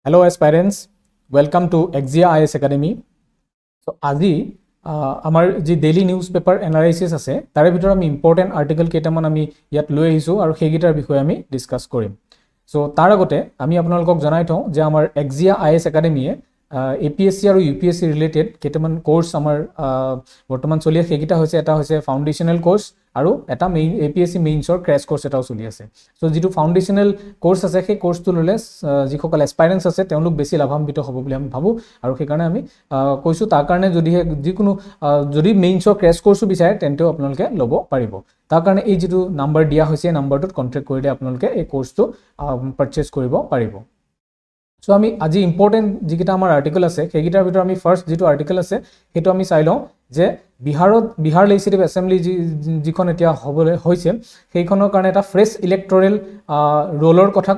Hello aspirants, welcome to Exia IS Academy. So আজি আমাৰ যি ডেইলি নিউজ পেপাৰ এনালাইসিস আছে তাৰে ভিতৰত আমি ইম্পৰ্টেন্ট আৰ্টিকেল কেইটামান আমি ইয়াত লৈ আহিছো আৰু সেইগিটাৰ বিষয়ে আমি ডিসকাস কৰিম। সো তাৰ আগতে আমি আপোনালোকক জনাই থওঁ যে আমাৰ Exia IS Academy APSC আৰু UPSC ৰিলেটেড কেইটামান কোৰ্স আমাৰ বৰ্তমান চলি আছে। সেইগিটা হৈছে এটা হৈছে ফাউন্ডেশনাল কোৰ্স আৰু এটা মেইন APSC মেইনছৰ ক্ৰ্যাশ কোৰ্স এটাও চলি আছে। সো যেটো ফাউন্ডেশনাল কোৰ্স আছে সেই কোৰ্সটো ললে যিসকল এসপাইৰেন্টস আছে তেওঁলোক বেছি লাভান্বিত হ'ব বুলি আমি ভাবো আৰু সেই কাৰণে আমি কৈছো তাৰ কাৰণে যদি যিকোনো যদি মেইনছৰ ক্ৰ্যাশ কোৰ্সও বিচাৰে তেন্তেও আপোনালোকে ল'ব পাৰিব। তাৰ কাৰণে এই যেটো নাম্বাৰ দিয়া হৈছে নাম্বাৰটোত কন্টাক্ট কৰিলে আপোনালোকে এই কোৰ্সটো পাৰচেজ কৰিব পাৰিব। সো আমি আজি ইম্পৰ্টেন্ট যিকিটা আমাৰ আৰ্টিকেল আছে সেইগিটাৰ ভিতৰত আমি ফাৰ্স্ট যেটো আৰ্টিকেল আছে হেতু আমি চাই লওঁ যে বিহাৰ লেজিসলেটিভ এসেম্বলি যিখন এতিয়া হ'বলৈ হৈছে সেইখনৰ কাৰণে এটা ফ্ৰেছ ইলেক্টৰেল ৰোলৰ কথা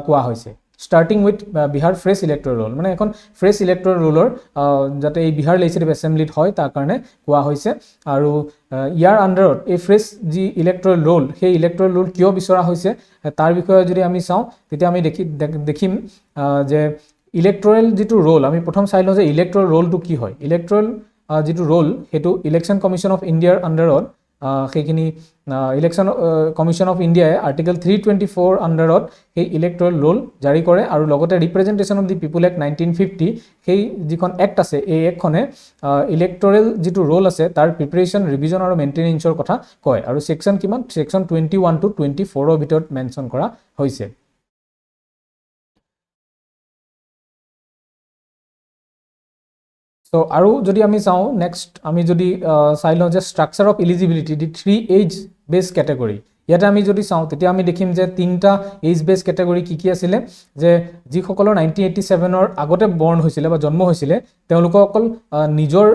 কোৱা হৈছে। starting with Bihar fresh electoral roll মানে এখন fresh electoral roller যাতে এই বিহাৰ legislative assembly হয় তাৰ কাৰণে কোৱা হৈছে আৰু ইয়াৰ আন্ডাৰত এই fresh যি electoral roll সেই electoral roll কিয় বিচৰা হৈছে তাৰ বিষয়ে যদি আমি চাওঁ তেতিয়া আমি দেখিম যে ইলেক্টৰেল যেটো ৰোল আমি প্ৰথম চাই লওঁ যে ইলেক্টৰেল ৰোলটো কি হয়। ইলেক্টৰেল যেটো ৰোল হেতু ইলেকশন কমিশন অফ ইণ্ডিয়াৰ আন্ডাৰত সেইখিনি ইলেকশন কমিশন অফ ইণ্ডিয়াই আৰ্টিকেল 324 আন্ডাৰত সেই ইলেক্টৰেল ৰোল জাৰি কৰে আৰু লগতে ৰিপ্ৰেজেন্টেশন অফ দি পিপল এক্ট 1950 সেই যিখন এক্ট আছে এই এক্টখনে ইলেক্টৰেল যেটো ৰোল আছে তাৰ প্ৰিপাৰেচন ৰিভিজন আৰু মেইনটেনেন্সৰ কথা কয় আৰু সেকশন কিমান সেকশন 21 টু 24 ৰ ভিতৰত মেনশন কৰা হৈছে। So আৰু যদি আমি চাওঁ নেক্সট আমি যদি চাই লওঁ যে structure of eligibility the 3 age base category ইয়াতে আমি যদি চাওঁ তেতিয়া আমি দেখিম যে তিনটা এজ বেস ক্যাটাগৰি কি আছিল যে যিসকলৰ 1987 ৰ আগতে বৰ্ন হৈছিল বা জন্ম হৈছিল তেওঁলোকক অকল নিজৰ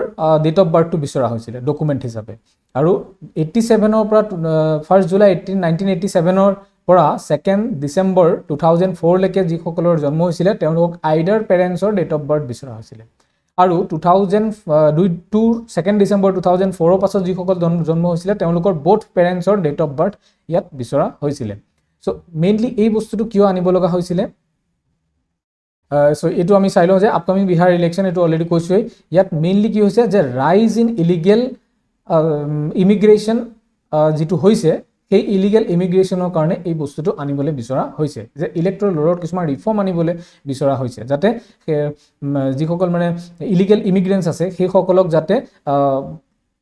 ডেট অফ বাৰ্থটো বিচৰা হৈছিল ডকুমেন্ট হিচাপে আৰু 87 ৰ পৰা 1 জুলাই 1987 ৰ পৰা 2 ডিসেম্বৰ 2004 লৈকে যিসকলৰ জন্ম হৈছিল তেওঁলোকক আইডাৰ পেৰেন্টছৰ ডেট অফ বাৰ্থ বিচৰা হৈছিল আৰু 2 ডিসেম্বৰ 2004 পাছত যিসকল জন্ম হৈছিল তেওঁলোকৰ বোথ পেৰেন্টছৰ ডেট অফ বাৰ্থ ইয়াত বিচৰা হৈছিল। সো মেইনলি এই বস্তুটো কিয় আনিব লগা হৈছিল সো এটো আমি চাই লওঁ যে আপকামিং বিহাৰ ইলেকশন এটো অলৰেডি কৈছোই ইয়াত মেইনলি কি হৈছে যে ৰাইজ ইন ইলিগেল ইমিগ্ৰেশন যেটো হৈছে সেই ইলিগেল ইমিগ্ৰেশনৰ কাৰণে এই বস্তুটো আনিবলৈ বিচৰা হৈছে যে ইলেক্টৰেল ৰোলত কিছুমান ৰিফৰ্ম আনিবলৈ বিচৰা হৈছে যাতে যিসকল মানে ইলিগেল ইমিগ্ৰেন্টস আছে সেই সকলক যাতে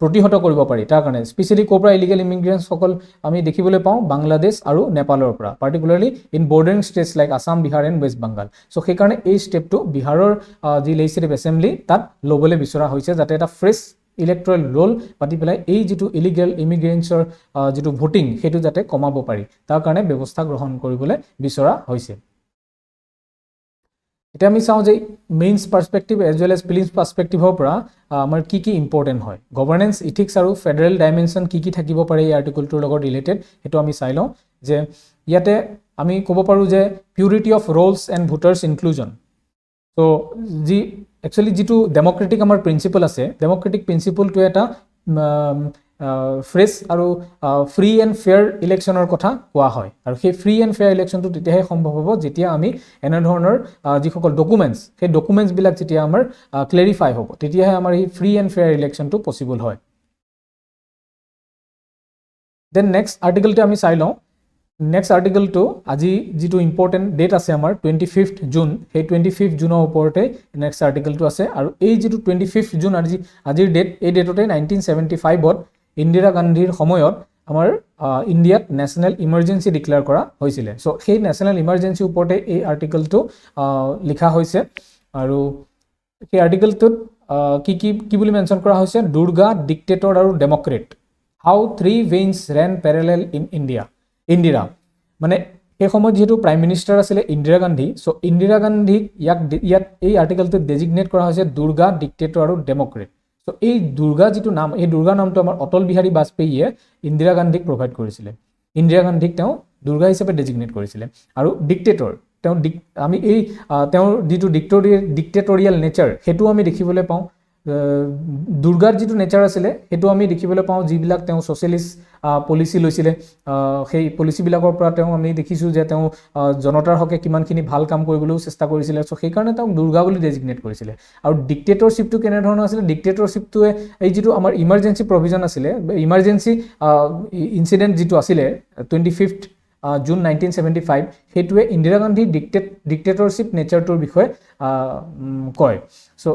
প্ৰতিহত কৰিব পাৰি তাৰ কাৰণে স্পেশালি কোপৰা ইলিগেল ইমিগ্ৰেন্টস সকল আমি দেখিবলৈ পাওঁ বাংলাদেশ আৰু নেপালৰ পৰা particularly in bordering states like Assam Bihar and West Bengal. So সেই কাৰণে এই ষ্টেপটো বিহাৰৰ যি লেজিসলেটিভ এসেম্বলি তাত ল'বলৈ বিচৰা হৈছে যাতে এটা ফ্ৰেছ ইলেক্টৰেল ৰোল পাতি পেলাই এই যেটো ইলিগেল ইমিগ্ৰেন্টছৰ যেটো ভোটিং হেতু যাতে কমাব পাৰি তাৰ কাৰণে ব্যৱস্থা গ্ৰহণ কৰিবলৈ বিচৰা হৈছে। এটা আমি চাওঁ যে mains perspective as well as prelims পাৰ্সপেক্টিভৰ পৰা আমাৰ কি ইম্পৰ্টেন্ট হয় গভৰ্নেন্স ইথিক্স আৰু ফেডাৰেল ডাইমেনশন কি থাকিব পাৰে এই আৰ্টিকেলটোৰ লগত ৰিলেটেড হেতু আমি চাই লওঁ যে ইয়াতে আমি ক'ব পাৰো যে purity of Rolls and voters inclusion. So যি একচুয়ালি যেটো ডেমোক্ৰেটিক আমাৰ প্ৰিন্সিপল আছে ডেমোক্ৰেটিক প্ৰিন্সিপলটো এটা ফ্ৰেছ আৰু ফ্ৰী এণ্ড ফেয়াৰ ইলেকশনৰ কথা কোৱা হয় আৰু সেই ফ্ৰী এণ্ড ফেয়াৰ ইলেকশনটো তেতিয়াহে সম্ভৱ হ'ব যেতিয়া আমি এনে ধৰণৰ যিসকল ডকুমেন্টস সেই ডকুমেন্টস বিলাক যেতিয়া আমাৰ ক্লেৰিফাই হ'ব তেতিয়াহে আমাৰ এই ফ্ৰী এণ্ড ফেয়াৰ ইলেকশনটো পসিবল হয়। দেন নেক্সট আৰ্টিকেলটো আমি চাই লওঁ নেক্সট আৰ্টিকেলটো আজি যেটো ইম্পৰ্টেন্ট ডেট আছে আমাৰ 25 জুন সেই 25 জুনৰ ওপৰতে নেক্সট আৰ্টিকেলটো আছে আৰু এই যেটো 25 জুন আজিৰ ডেট এই ডেটতে 1975ত ইন্দিৰা গান্ধীৰ সময়ত আমাৰ ইণ্ডিয়াত নেশনাল ইমাৰ্জেন্সি ডিক্লেয়াৰ কৰা হৈছিল। সো সেই নেশনাল ইমাৰ্জেন্সি ওপৰতে এই আৰ্টিকেলটো লিখা হৈছে আৰু সেই আৰ্টিকেলটোত কি বুলি মেনশন কৰা হৈছে দুৰ্গা ডিক্টেটৰ আৰু democrat how 3 veins ran parallel in Indira মানে এই সময়ত যেহেতু প্ৰাইম মিনিষ্টাৰ আছিল ইন্দিৰা গান্ধী সো ইন্দিৰা গান্ধীক ইয়াত এই আৰ্টিকেলটো ডেজিগনেট কৰা হৈছে দুৰ্গা ডিক্টেটৰ আৰু ডেমোক্ৰেট। সো এই দুৰ্গা যেটো নাম এই দুৰ্গা নামটো আমাৰ অটল বিহাৰী বাজপেয়ীয়ে ইন্দিৰা গান্ধীক প্ৰভাইড কৰিছিল ইন্দিৰা গান্ধীক তেওঁ দুৰ্গা হিচাপে ডেজিগনেট কৰিছিল আৰু ডিক্টেটৰ তেওঁ আমি এই তেওঁৰ যেটো ডিক্টেটৰিয়েল নেচাৰ হেতু আমি দেখিবলৈ পাওঁ দুৰ্গাৰ যিটো নেচাৰ আছিলে সেইটো আমি দেখিবলৈ পাওঁ যিবিলাক তেওঁ ছ'চিয়েলিষ্ট পলিচি লৈছিলে সেই পলিচিবিলাকৰ পৰা তেওঁ আমি দেখিছোঁ যে তেওঁ জনতাৰ হকে কিমানখিনি ভাল কাম কৰিবলৈও চেষ্টা কৰিছিলে চ' সেইকাৰণে তেওঁক দুৰ্গা বুলি ডেজিগনেট কৰিছিলে আৰু ডিক্টেটৰশ্বিপটো কেনেধৰণৰ আছিলে ডিক্টেটৰশ্বিপটোৱে এই যিটো আমাৰ ইমাৰ্জেঞ্চি প্ৰভিজন আছিলে ইমাৰ্জেঞ্চি ইনচিডেণ্ট যিটো আছিলে 25 জুন 1975 সেইটোৱে ইন্দিৰা গান্ধীৰ ডিক্টেটৰশ্বিপ নেচাৰটোৰ বিষয়ে কয় চ'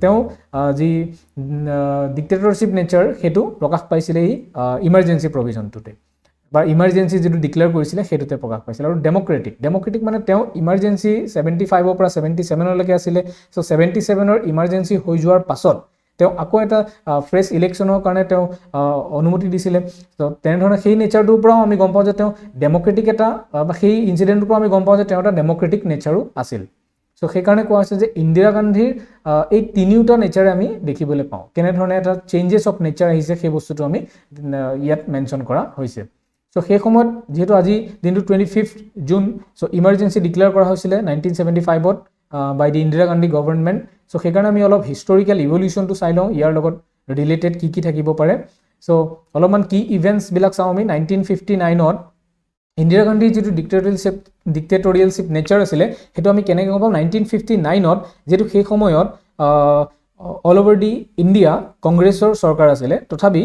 তেওঁ যি ডিক্টেটৰশ্বিপ নেচাৰ সেইটো প্ৰকাশ পাইছিলে এই ইমাৰ্জেঞ্চি প্ৰভিজনটোতে বা ইমাৰ্জেঞ্চি যিটো ডিক্লেয়াৰ কৰিছিলে সেইটোতে প্ৰকাশ পাইছিলে আৰু ডেমক্ৰেটিক মানে তেওঁ ইমাৰ্জেঞ্চি 75ৰ পৰা 77লৈকে আছিলে চ' 77ৰ ইমাৰ্জেঞ্চি হৈ যোৱাৰ পাছত তেওঁ আকৌ এটা ফ্ৰেছ ইলেকশ্যনৰ কাৰণে তেওঁ অনুমতি দিছিলে তো তেনেধৰণে সেই নেচাৰটোৰ পৰাও আমি গম পাওঁ যে তেওঁ ডেমক্ৰেটিক এটা বা সেই ইনচিডেণ্টটোৰ পৰা আমি গম পাওঁ যে তেওঁ এটা ডেমক্ৰেটিক নেচাৰো আছিল চ' সেইকাৰণে কোৱা হৈছে যে ইন্দিৰা গান্ধীৰ এই তিনিওটা নেচাৰে আমি দেখিবলৈ পাওঁ কেনেধৰণে এটা চেঞ্জেছ অফ নেচাৰ আহিছে সেই বস্তুটো আমি ইয়াত মেনশ্যন কৰা হৈছে চ' সেই সময়ত যিহেতু আজি দিনটো 25 জুন চ' ইমাৰ্জেঞ্চি ডিক্লেয়াৰ কৰা হৈছিলে 1975ত by the Indira Gandhi government so' সেইকাৰণে আমি অলপ হিষ্টৰিকেল ইভলিউশ্যনটো চাই লওঁ ইয়াৰ লগত ৰিলেটেড কি থাকিব পাৰে চ' অলপমান কি ইভেণ্টছবিলাক চাওঁ আমি 1959ত ইন্দিৰা গান্ধীৰ যিটো ডিক্টেটৰিয়েলশ্বিপ নেচাৰ আছিলে সেইটো আমি কেনেকৈ গম পাম 1959ত যিহেতু সেই সময়ত অল অভাৰ দি ইণ্ডিয়া কংগ্ৰেছৰ চৰকাৰ আছিলে তথাপি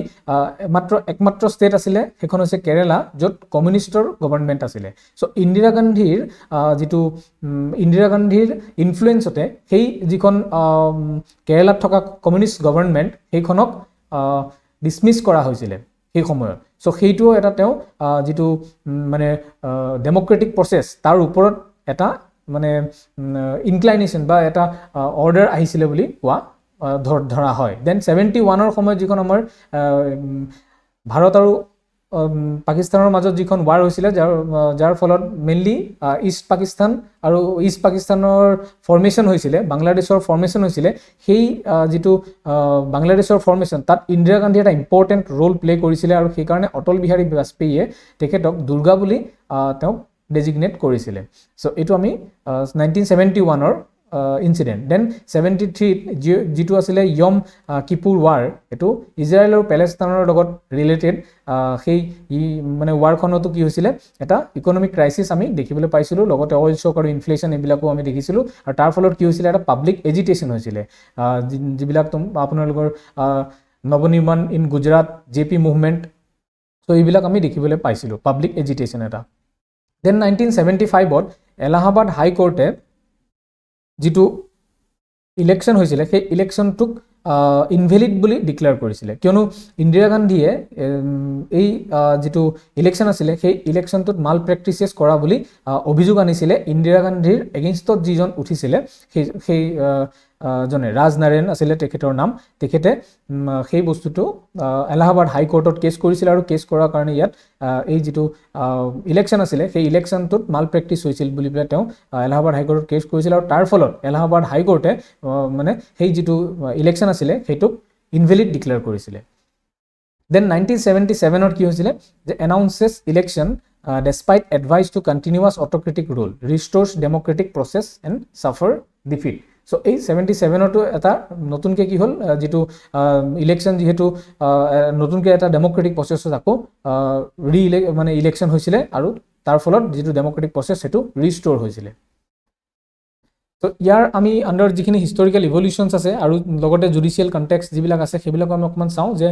একমাত্ৰ ষ্টেট আছিলে সেইখন হৈছে কেৰেলা য'ত কমিউনিষ্টৰ গভৰ্ণমেণ্ট আছিলে চ' ইন্দিৰা গান্ধীৰ ইনফ্লুৱেঞ্চতে সেই যিখন কেৰেলাত থকা কমিউনিষ্ট গভৰ্ণমেণ্ট সেইখনক ডিছমিছ কৰা হৈছিলে সেই সময়ত চ' সেইটোও এটা তেওঁ যিটো মানে ডেমক্ৰেটিক প্ৰচেছ তাৰ ওপৰত এটা মানে ইনক্লাইনেশ্যন বা এটা অৰ্ডাৰ আহিছিলে বুলি কোৱা ধৰা হয় দেন 71ৰ সময়ত যিখন আমাৰ ভাৰত আৰু পাকিস্তানৰ মাজত যিখন ৱাৰ হৈছিলে যাৰ ফলত মেইনলি ইষ্ট পাকিস্তানৰ ফৰ্মেশ্যন হৈছিলে বাংলাদেশৰ ফৰ্মেশ্যন হৈছিলে সেই যিটো বাংলাদেশৰ ফৰ্মেশ্যন তাত ইন্দিৰা গান্ধী এটা ইম্পৰ্টেণ্ট ৰোল প্লে কৰিছিলে আৰু সেইকাৰণে অটল বিহাৰী বাজপেয়ীয়ে তেখেতক দুৰ্গা বুলি তেওঁক ডেজিগনেট কৰিছিলে চ' এইটো আমি 1971ৰ ইনচিডেণ্ট দেন 73ত যিটো আছিলে য়ম কিপুৰ ৱাৰ এইটো ইজৰাইল আৰু পেলেষ্টাইনৰ লগত ৰিলেটেড সেই মানে ৱাৰখনতো কি হৈছিলে এটা ইকনমিক ক্ৰাইচিছ আমি দেখিবলৈ পাইছিলোঁ লগতে অইল শ্বক আৰু ইনফ্লেশ্যন এইবিলাকো আমি দেখিছিলোঁ আৰু তাৰ ফলত কি হৈছিলে এটা পাব্লিক এজিটেশ্যন হৈছিলে যিবিলাক আপোনালোকৰ নৱনিৰ্মাণ ইন গুজৰাট JP মুভমেণ্ট চ' এইবিলাক আমি দেখিবলৈ পাইছিলোঁ পাব্লিক এজিটেশ্যন এটা দেন 1975ত এলাহাবাদ হাইকোৰ্টে যিটো ইলেকশ্যন হৈছিলে সেই ইলেকশ্যনটোক ইনভেলিড বুলি ডিক্লেয়াৰ কৰিছিলে কিয়নো ইন্দিৰা গান্ধীয়ে এই যিটো ইলেকশ্যন আছিলে সেই ইলেকশ্যনটোত মাল প্ৰেক্টিচেছ কৰা বুলি অভিযোগ আনিছিলে ইন্দিৰা গান্ধীৰ এগেইনষ্টত যিজন উঠিছিলে সেই জনে ৰাজনাৰায়ণ আছিলে তেখেতৰ নাম তেখেতে সেই বস্তুটো এলাহাবাদ হাইকোৰ্টত কেছ কৰিছিল আৰু কেছ কৰাৰ কাৰণে ইয়াত এই যিটো ইলেকশ্যন আছিলে সেই ইলেকশ্যনটোত মাল প্ৰেক্টিচ হৈছিল বুলি পেলাই তেওঁ এলাহাবাদ হাইকোৰ্টত কেছ কৰিছিল আৰু তাৰ ফলত এলাহাবাদ হাইকোৰ্টে মানে সেই যিটো ইলেকশ্যন আছিলে সেইটোক ইনভেলিড ডিক্লেয়াৰ কৰিছিলে দেন 1977ত কি হৈছিলে যে এনাউন্সেছ election despite advice to continuous autocratic rule restores democratic process and suffer defeat so এই 77টো এটা নতুনকৈ কি হ'ল যিটো ইলেকশ্যন যিহেতু নতুনকৈ এটা ডেমক্ৰেটিক প্ৰচেছত আকৌ মানে ইলেকশ্যন হৈছিলে আৰু তাৰ ফলত যিটো ডেমক্ৰেটিক প্ৰচেছ সেইটো ৰিষ্ট'ৰ হৈছিলে তো ইয়াৰ আমি আণ্ডাৰ যিখিনি হিষ্টৰিকেল ইভলিউশ্যনছ আছে আৰু লগতে জুডিচিয়েল কণ্টেক্সট যিবিলাক আছে সেইবিলাকো আমি অকণমান চাওঁ যে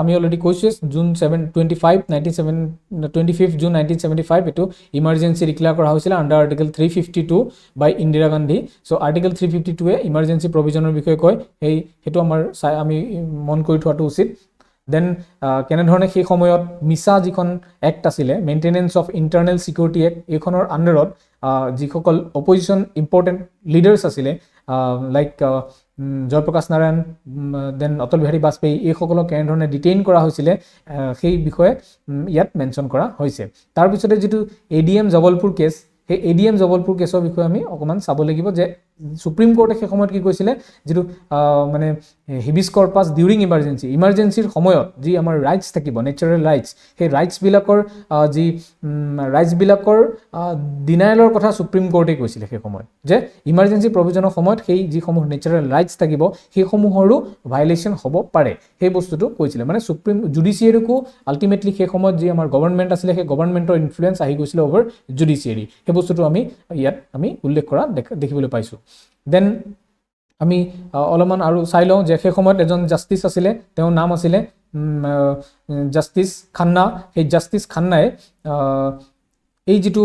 আমি অলৰেডি কৈছোঁ জুন 25 জুন 1975 এইটো ইমাৰ্জেঞ্চি ডিক্লেয়াৰ কৰা হৈছিলে আণ্ডাৰ আৰ্টিকেল 352 বাই ইন্দিৰা গান্ধী চ' আৰ্টিকেল 352ৱে ইমাৰ্জেঞ্চি প্ৰভিজনৰ বিষয়ে কয় সেইটো আমাৰ আমি মন কৰি থোৱাটো উচিত দেন কেনেধৰণে সেই সময়ত মিছা যিখন এক্ট আছিলে maintenance of internal security act এইখনৰ আণ্ডাৰত যিসকল অপজিশ্যন ইম্পৰ্টেণ্ট লিডাৰ্ছ আছিলে লাইক জয়প্ৰকাশ নাৰায়ণ দেন অটল বিহাৰী বাজপেয়ী এইসকলক কেনেধৰণে ডিটেইন কৰা হৈছিলে সেই বিষয়ে ইয়াত মেনশ্যন কৰা হৈছে তাৰপিছতে যিটো ADM জবলপুৰ কেছ সেই ADM জবলপুৰ কেছৰ বিষয়ে আমি অকণমান চাব লাগিব যে সুপ্ৰিম কোৰ্টে সেই সময়ত কি কৈছিলে যেটো মানে হিবিস কৰ্পাছ ডিউৰিং ইমাৰ্জেন্সিৰ সময়ত যি আমাৰ ৰাইটস থাকিব নেচাৰেল ৰাইটস সেই ৰাইটস বিলাকৰ যি ৰাইটস বিলাকৰ ডিনাইলৰ কথা সুপ্ৰিম কোৰ্টে কৈছিলে সেই সময়ত যে ইমাৰ্জেন্সি প্ৰভিজনৰ সময়ত সেই যি সমূহ নেচাৰেল ৰাইটস থাকিব সেই সমূহৰো ভায়োলেশন হ'ব পাৰে সেই বস্তুটো কৈছিলে মানে সুপ্ৰিম জুডিচিয়াৰীকো আলটিমেটলি সেই সময়ত যি আমাৰ গভৰ্ণমেণ্ট আছিলে সেই গভৰ্ণমেণ্টৰ ইনফ্লুৱেঞ্চ আহি গৈছিলে ওভাৰ জুডিচিয়াৰী সেই বস্তুটো আমি ইয়াত আমি উল্লেখ কৰা দেখিবলৈ পাইছো দেন আমি অলপমান আৰু চাই লওঁ যে সেই সময়ত এজন জাষ্টিস আছিলে তেওঁৰ নাম আছিলে জাষ্টিস খান্না সেই জাষ্টিস খান্নাই এই যেটো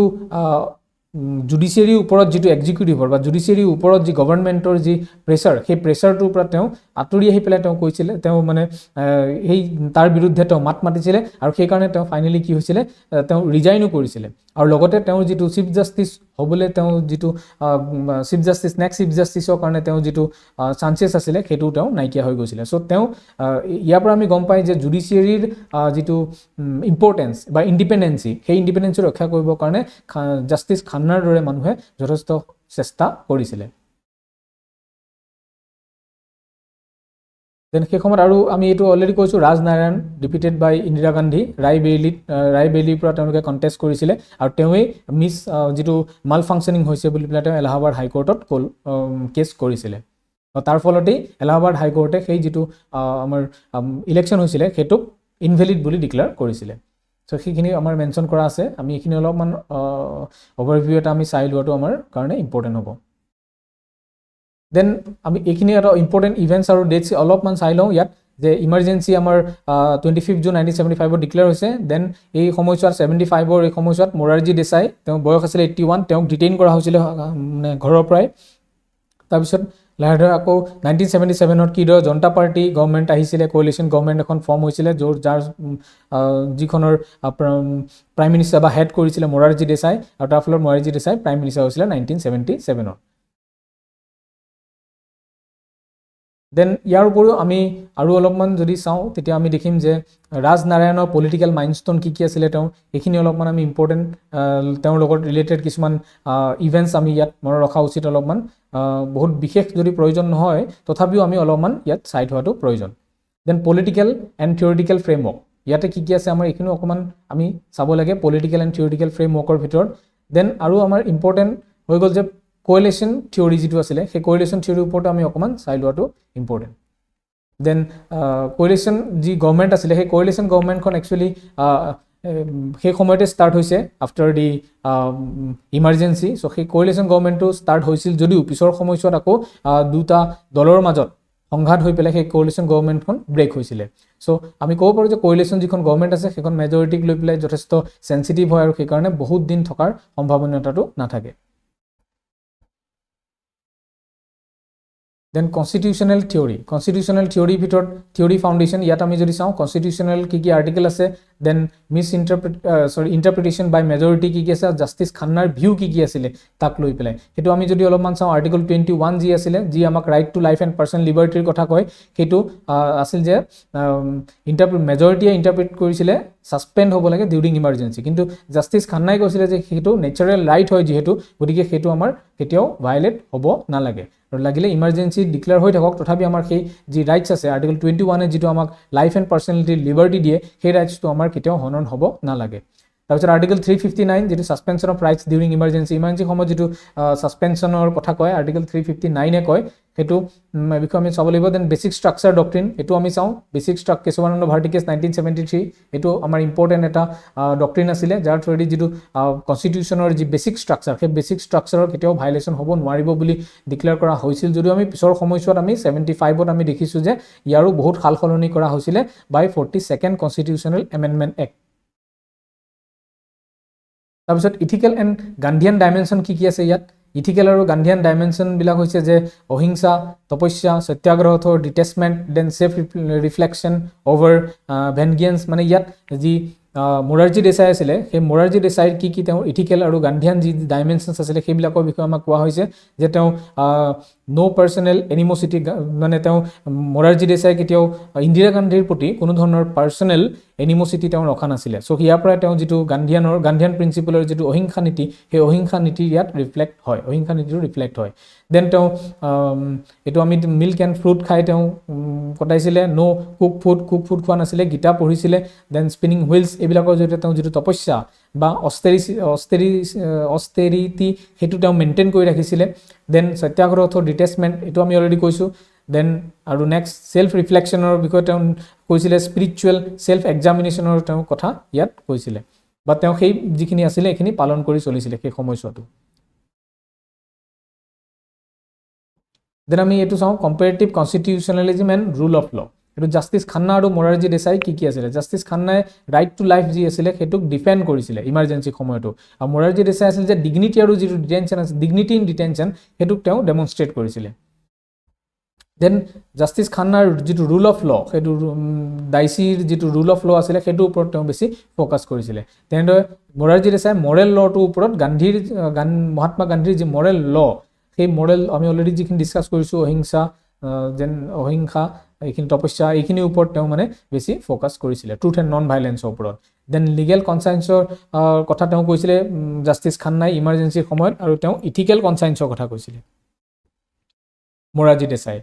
জুডিচিয়াৰীৰ ওপৰত যেটো এক্সিকিউটিভৰ বা জুডিচিয়াৰীৰ ওপৰত যি গভৰ্ণমেণ্টৰ যি প্ৰেছাৰ সেই প্ৰেছাৰটোৰ পৰা তেওঁ আঁতৰি আহি পেলাই তেওঁ কৈছিলে তেওঁ মানে এই তাৰ বিৰুদ্ধে তেওঁ মাত মাতিছিলে আৰু সেই কাৰণে তেওঁ ফাইনালি কি হৈছিলে তেওঁ ৰিজাইনো কৰিছিলে আৰু লগতে তেওঁ যেটো চিফ জাষ্টিস হ'বলে তেওঁ যেটো চিফ জাষ্টিস নেক্সট চিফ জাষ্টিসৰ কাৰণে তেওঁ যেটো চান্সেছ আছিলে হেতু তেওঁ নাইকিয়া হৈ গৈছিলে সো তেওঁ ইয়াৰ পৰা আমি গম পাই যে জুডিচিয়াৰীৰ যেটো ইম্পৰ্টেন্স বা ইন্ডিপেন্ডেন্সি সেই ইন্ডিপেন্ডেন্সি ৰক্ষা কৰিবৰ কাৰণে জাষ্টিস খান্নাৰ দৰে মানুহে যথেষ্ট চেষ্টা কৰিছিলে দেন সেই সময়ত আৰু আমি এটো অলৰেডি কৈছো ৰাজনাৰায়ণ ডিফিটেড বাই ইন্দিৰা গান্ধী ৰায়বেলিৰ পৰা তেওঁলোকে কন্টেষ্ট কৰিছিলে আৰু তেওঁই মিস যেটো মাল ফাংশনিং হৈছে বুলি পেলাই তেওঁ এলাহাবাদ হাইকোৰ্টত কেছ কৰিছিলে তাৰ ফলতেই এলাহাবাদ হাইকোৰ্টে সেই যেটো আমাৰ ইলেকশন হৈছিলে হেতু ইনভ্যালিড বুলি ডিক্লেয়াৰ কৰিছিলে সো সেইখিনি আমাৰ মেনশন কৰা আছে আমি এইখিনি অলপমান ওভাৰভিউ এটা আমি চাই লোৱাটো আমাৰ কাৰণে ইম্পৰ্টেন্ট হ'ব দেন আমি এইখিনি এটা ইম্পৰ্টেন্ট ইভেন্টস আৰু ডেটস অলপমান চাই লওঁ ইয়াত যে ইমাৰ্জেন্সি আমাৰ 25 জুন 1975 ডিক্লেয়াৰ হৈছে দেন এই সময়ছোৱাত 75 এই সময়ছোৱাত মোৰাৰজী দেশাই তেওঁ বয়স আছিল 81 তেওঁক ডিটেইন কৰা হৈছিল মানে ঘৰৰ পৰাই তাৰ পিছত লাহেৰে আকৌ 1977ত কিদৰ জনতা পাৰ্টি গভৰ্ণমেণ্ট আহিছিলে কোয়ালিশন গভৰ্ণমেণ্ট এখন ফৰ্ম হৈছিলে যাৰ যিখনৰ প্ৰাইম মিনিষ্টাৰ বা হেড কৰিছিলে মোৰাৰজী দেশাই আৰু তাৰ ফলত মোৰাৰজী দেশাই প্ৰাইম মিনিষ্টাৰ হৈছিলে 1977ত দেন ইয়াৰ উপৰিও আমি আৰু অলপমান যদি চাওঁ তেতিয়া আমি দেখিম যে ৰাজনাৰায়ণৰ পলিটিক্যাল মাইলস্টোন কি আছিল তেওঁ এইখিনি অলপমান আমি ইম্পৰ্টেন্ট তেওঁৰ লগত ৰিলেটেড কিছুমান ইভেন্টস আমি ইয়াত মনত ৰখা উচিত অলপমান বহুত বিশেষ যদি প্ৰয়োজন নহয় তথাপিও আমি অলপমান ইয়াত চাই থোৱাটো প্ৰয়োজন দেন পলিটিক্যাল এণ্ড থিওৰিটিক্যাল ফ্ৰেমৱৰ্ক ইয়াতে কি আছে আমাৰ এইখিনি অকমান আমি চাব লাগে পলিটিক্যাল এণ্ড থিওৰিটিক্যাল ফ্ৰেমৱৰ্কৰ ভিতৰত দেন আৰু আমাৰ ইম্পৰ্টেন্ট হৈ গল যে কোয়ালিশন থিওৰি যেটো আছিল সেই কোয়ালিশন থিওৰিৰ ওপৰত আমি অকমান চাই লোৱাটো ইম্পৰ্টেন্ট দেন কোয়ালিশন যি গভৰ্ণমেণ্ট আছিল সেই কোয়ালিশন গভৰ্ণমেণ্টখন একচুয়ালি সেই সময়তে স্টাৰ্ট হৈছে আফটাৰ দি ইমাৰ্জেন্সি সো সেই কোয়ালিশন গভৰ্ণমেণ্টটো স্টাৰ্ট হৈছিল যদিও পিছৰ সময়ছোৱাত আকৌ দুটা দলৰ মাজত সংঘাত হৈ পেলাই সেই কোয়ালিশন গভৰ্ণমেণ্টখন ব্ৰেক হৈছিলে সো আমি ক'ব পাৰো যে কোয়ালিশন যিখন গভৰ্ণমেণ্ট আছে সেইখন মেজৰিটিক লৈ পেলাই যথেষ্ট সেনসিটিভ হয় আৰু সেই কাৰণে বহুত দিন থকাৰ সম্ভাৱনাটো নাথাকে Then constitutional theory ভিতৰত theory foundation ইয়াত আমি যদি চাওঁ constitutional কি আৰ্টিকেল আছে then interpretation by majority কি আছে জাস্টিস খান্নাৰ ভিউ কি আছিল তাক লৈ পেলাই হেতু আমি যদি অলপমান চাওঁ আৰ্টিকেল 21 যি আছিল যি আমাক right to life and personal লিবাৰ্টিৰ কথা কয় হেতু আছিল যে মেজৰিটিয়ে ইন্টাৰপ্ৰেট কৰিছিলে সাসপেন্ড হ'ব লাগে ডিউৰিং ইমাৰ্জেন্সি কিন্তু জাস্টিস খান্নাই কৈছিলে যে হেতু নেচাৰেল ৰাইট হয় যেহেতু গতিকে হেতু আমাৰ কেতিয়াও ভায়োলেট হ'ব নালাগে লাগিলে ইমাৰ্জেন্সি ডিক্লেয়াৰ হৈ থাকক তথাপি আমাৰ সেই যি ৰাইটস আছে আৰ্টিকেল 21 এ যেটো আমাক লাইফ এণ্ড পাৰ্সোনালিটি লিবাৰ্টি দিয়ে সেই ৰাইটসটো আমাৰ কেতিয়াও হনন হ'ব নালাগে তাৰপিছত আৰ্টিকেল 359 যেটো suspension of rights during emergency সময়ত যেটো সাসপেনশনৰ কথা কয় আৰ্টিকেল 359 এ কয় হেতু বিষয় আমি চাব লাগিব দেন বেসিক স্ট্ৰাকচাৰ ডক্ট্ৰিন এটো আমি চাওঁ basic structure Kesavananda Bharati case 1973 এটো আমাৰ ইম্পৰ্টেন্ট এটা ডক্ট্ৰিন আছিলে যাৰ থ্ৰুদি যেটো কনস্টিটিউচনৰ যি বেসিক স্ট্ৰাকচাৰ সেই বেসিক স্ট্ৰাকচাৰৰ কেতিয়াও ভায়োলেশন হ'ব নোৱাৰিব বুলি ডিক্লেয়াৰ কৰা হৈছিল যদিও আমি পিছৰ সময়ছোৱাত আমি 75ত আমি দেখিছো যে ইয়াৰো বহুত খালখলনি কৰা হৈছিল বাই 42nd কনস্টিটিউচনেল এমেন্ডমেন্ট এক্ট তাৰপিছত ইথিকেল এণ্ড গান্ধীয়ান ডাইমেনশন কি আছে ইয়াত ইথিকেল আৰু গান্ধীয়ান ডাইমেনশন বিলাক হৈছে যে অহিংসা তপস্যা সত্যাগ্ৰহ ডিটেচমেন্ট দেন সেফ ৰিফ্লেকশন ওভাৰ ভেনগেন্স মানে ইয়াত যি মোৰাৰজী দেশাই আছিলে সেই মোৰাৰজী দেশাইৰ কি তেওঁৰ ইথিকেল আৰু গান্ধীয়ান যি ডাইমেনশ্যনছ আছিলে সেইবিলাকৰ বিষয়ে আমাক কোৱা হৈছে যে তেওঁ নো পাৰ্চনেল এনিমোচিটি মানে তেওঁ মোৰাৰজী দেশাই কেতিয়াও ইন্দিৰা গান্ধীৰ প্ৰতি কোনো ধৰণৰ পাৰ্চনেল এনিমোচিটি তেওঁ ৰখা নাছিলে চ' ইয়াৰ পৰা তেওঁ যিটো গান্ধীয়ান প্ৰিন্সিপলৰ যিটো অহিংসা নীতি সেই অহিংসা নীতি ইয়াত ৰিফ্লেক্ট হয় অহিংসা নীতিটো ৰিফ্লেক্ট হয় দেন তেওঁ এইটো আমি মিল্ক এণ্ড ফ্ৰুট খাই তেওঁ কটাইছিলে নো কুক ফুড খোৱা নাছিলে গীতা পঢ়িছিলে দেন স্পিনিং হুইলছ এইবিলাকৰ জৰিয়তে তেওঁ যিটো তপস্যা বা অষ্টেৰিটি সেইটো তেওঁ মেইনটেইন কৰি ৰাখিছিলে দেন সত্যাগ্ৰহ অথবা ডিটেচমেণ্ট এইটো আমি অলৰেডি কৈছোঁ দেন আৰু নেক্সট সেল্ফ ৰিফ্লেকশ্যনৰ বিষয়ে তেওঁ কৈছিলে স্পিৰিচুৱেল সেল্ফ এক্সামিনেশ্যনৰ তেওঁ কথা ইয়াত কৈছিলে বা তেওঁ সেই যিখিনি আছিলে এইখিনি পালন কৰি চলিছিলে সেই সময়ছোৱাটো দেন আমি এইটো চাওঁ comparative constitutionalism and rule of law এইটো জাষ্টিছ খান্না আৰু মোৰাৰজী দেশাই কি আছিলে জাষ্টিছ খান্নাই ৰাইট টু লাইফ যি আছিলে সেইটোক ডিফেণ্ড কৰিছিলে ইমাৰ্জেঞ্চি সময়তো আৰু মোৰাৰজী দেশাই আছিল যে ডিগনিটি আৰু যিটো ডিটেনশ্যন আছে ডিগনিটি ইন ডিটেনশ্যন সেইটোক তেওঁ ডেমনষ্ট্ৰেট কৰিছিলে দেন জাষ্টিছ খান্নাৰ যিটো ৰুল অফ ল সেইটো ডাইচিৰ যিটো ৰুল অফ ল আছিলে সেইটোৰ ওপৰত তেওঁ বেছি ফ'কাছ কৰিছিলে তেনেদৰে মোৰাৰজী দেশাই মৰেল লটোৰ ওপৰত মহাত্মা গান্ধীৰ যি মৰেল ল সেই মৰেল আমি অলৰেডি যিখিনি ডিছকাছ কৰিছোঁ অহিংসা এইখিনি তপস্যা এইখিনিৰ ওপৰত তেওঁ মানে বেছি ফ'কাছ কৰিছিলে ট্ৰুথ এণ্ড নন ভাইলেঞ্চৰ ওপৰত দেন লিগেল কনচায়েন্সৰ কথা তেওঁ কৈছিলে জাষ্টিছ খান্নাই ইমাৰ্জেঞ্চিৰ সময়ত আৰু তেওঁ ইথিকেল কনচায়েন্সৰ কথা কৈছিলে Morarji Desai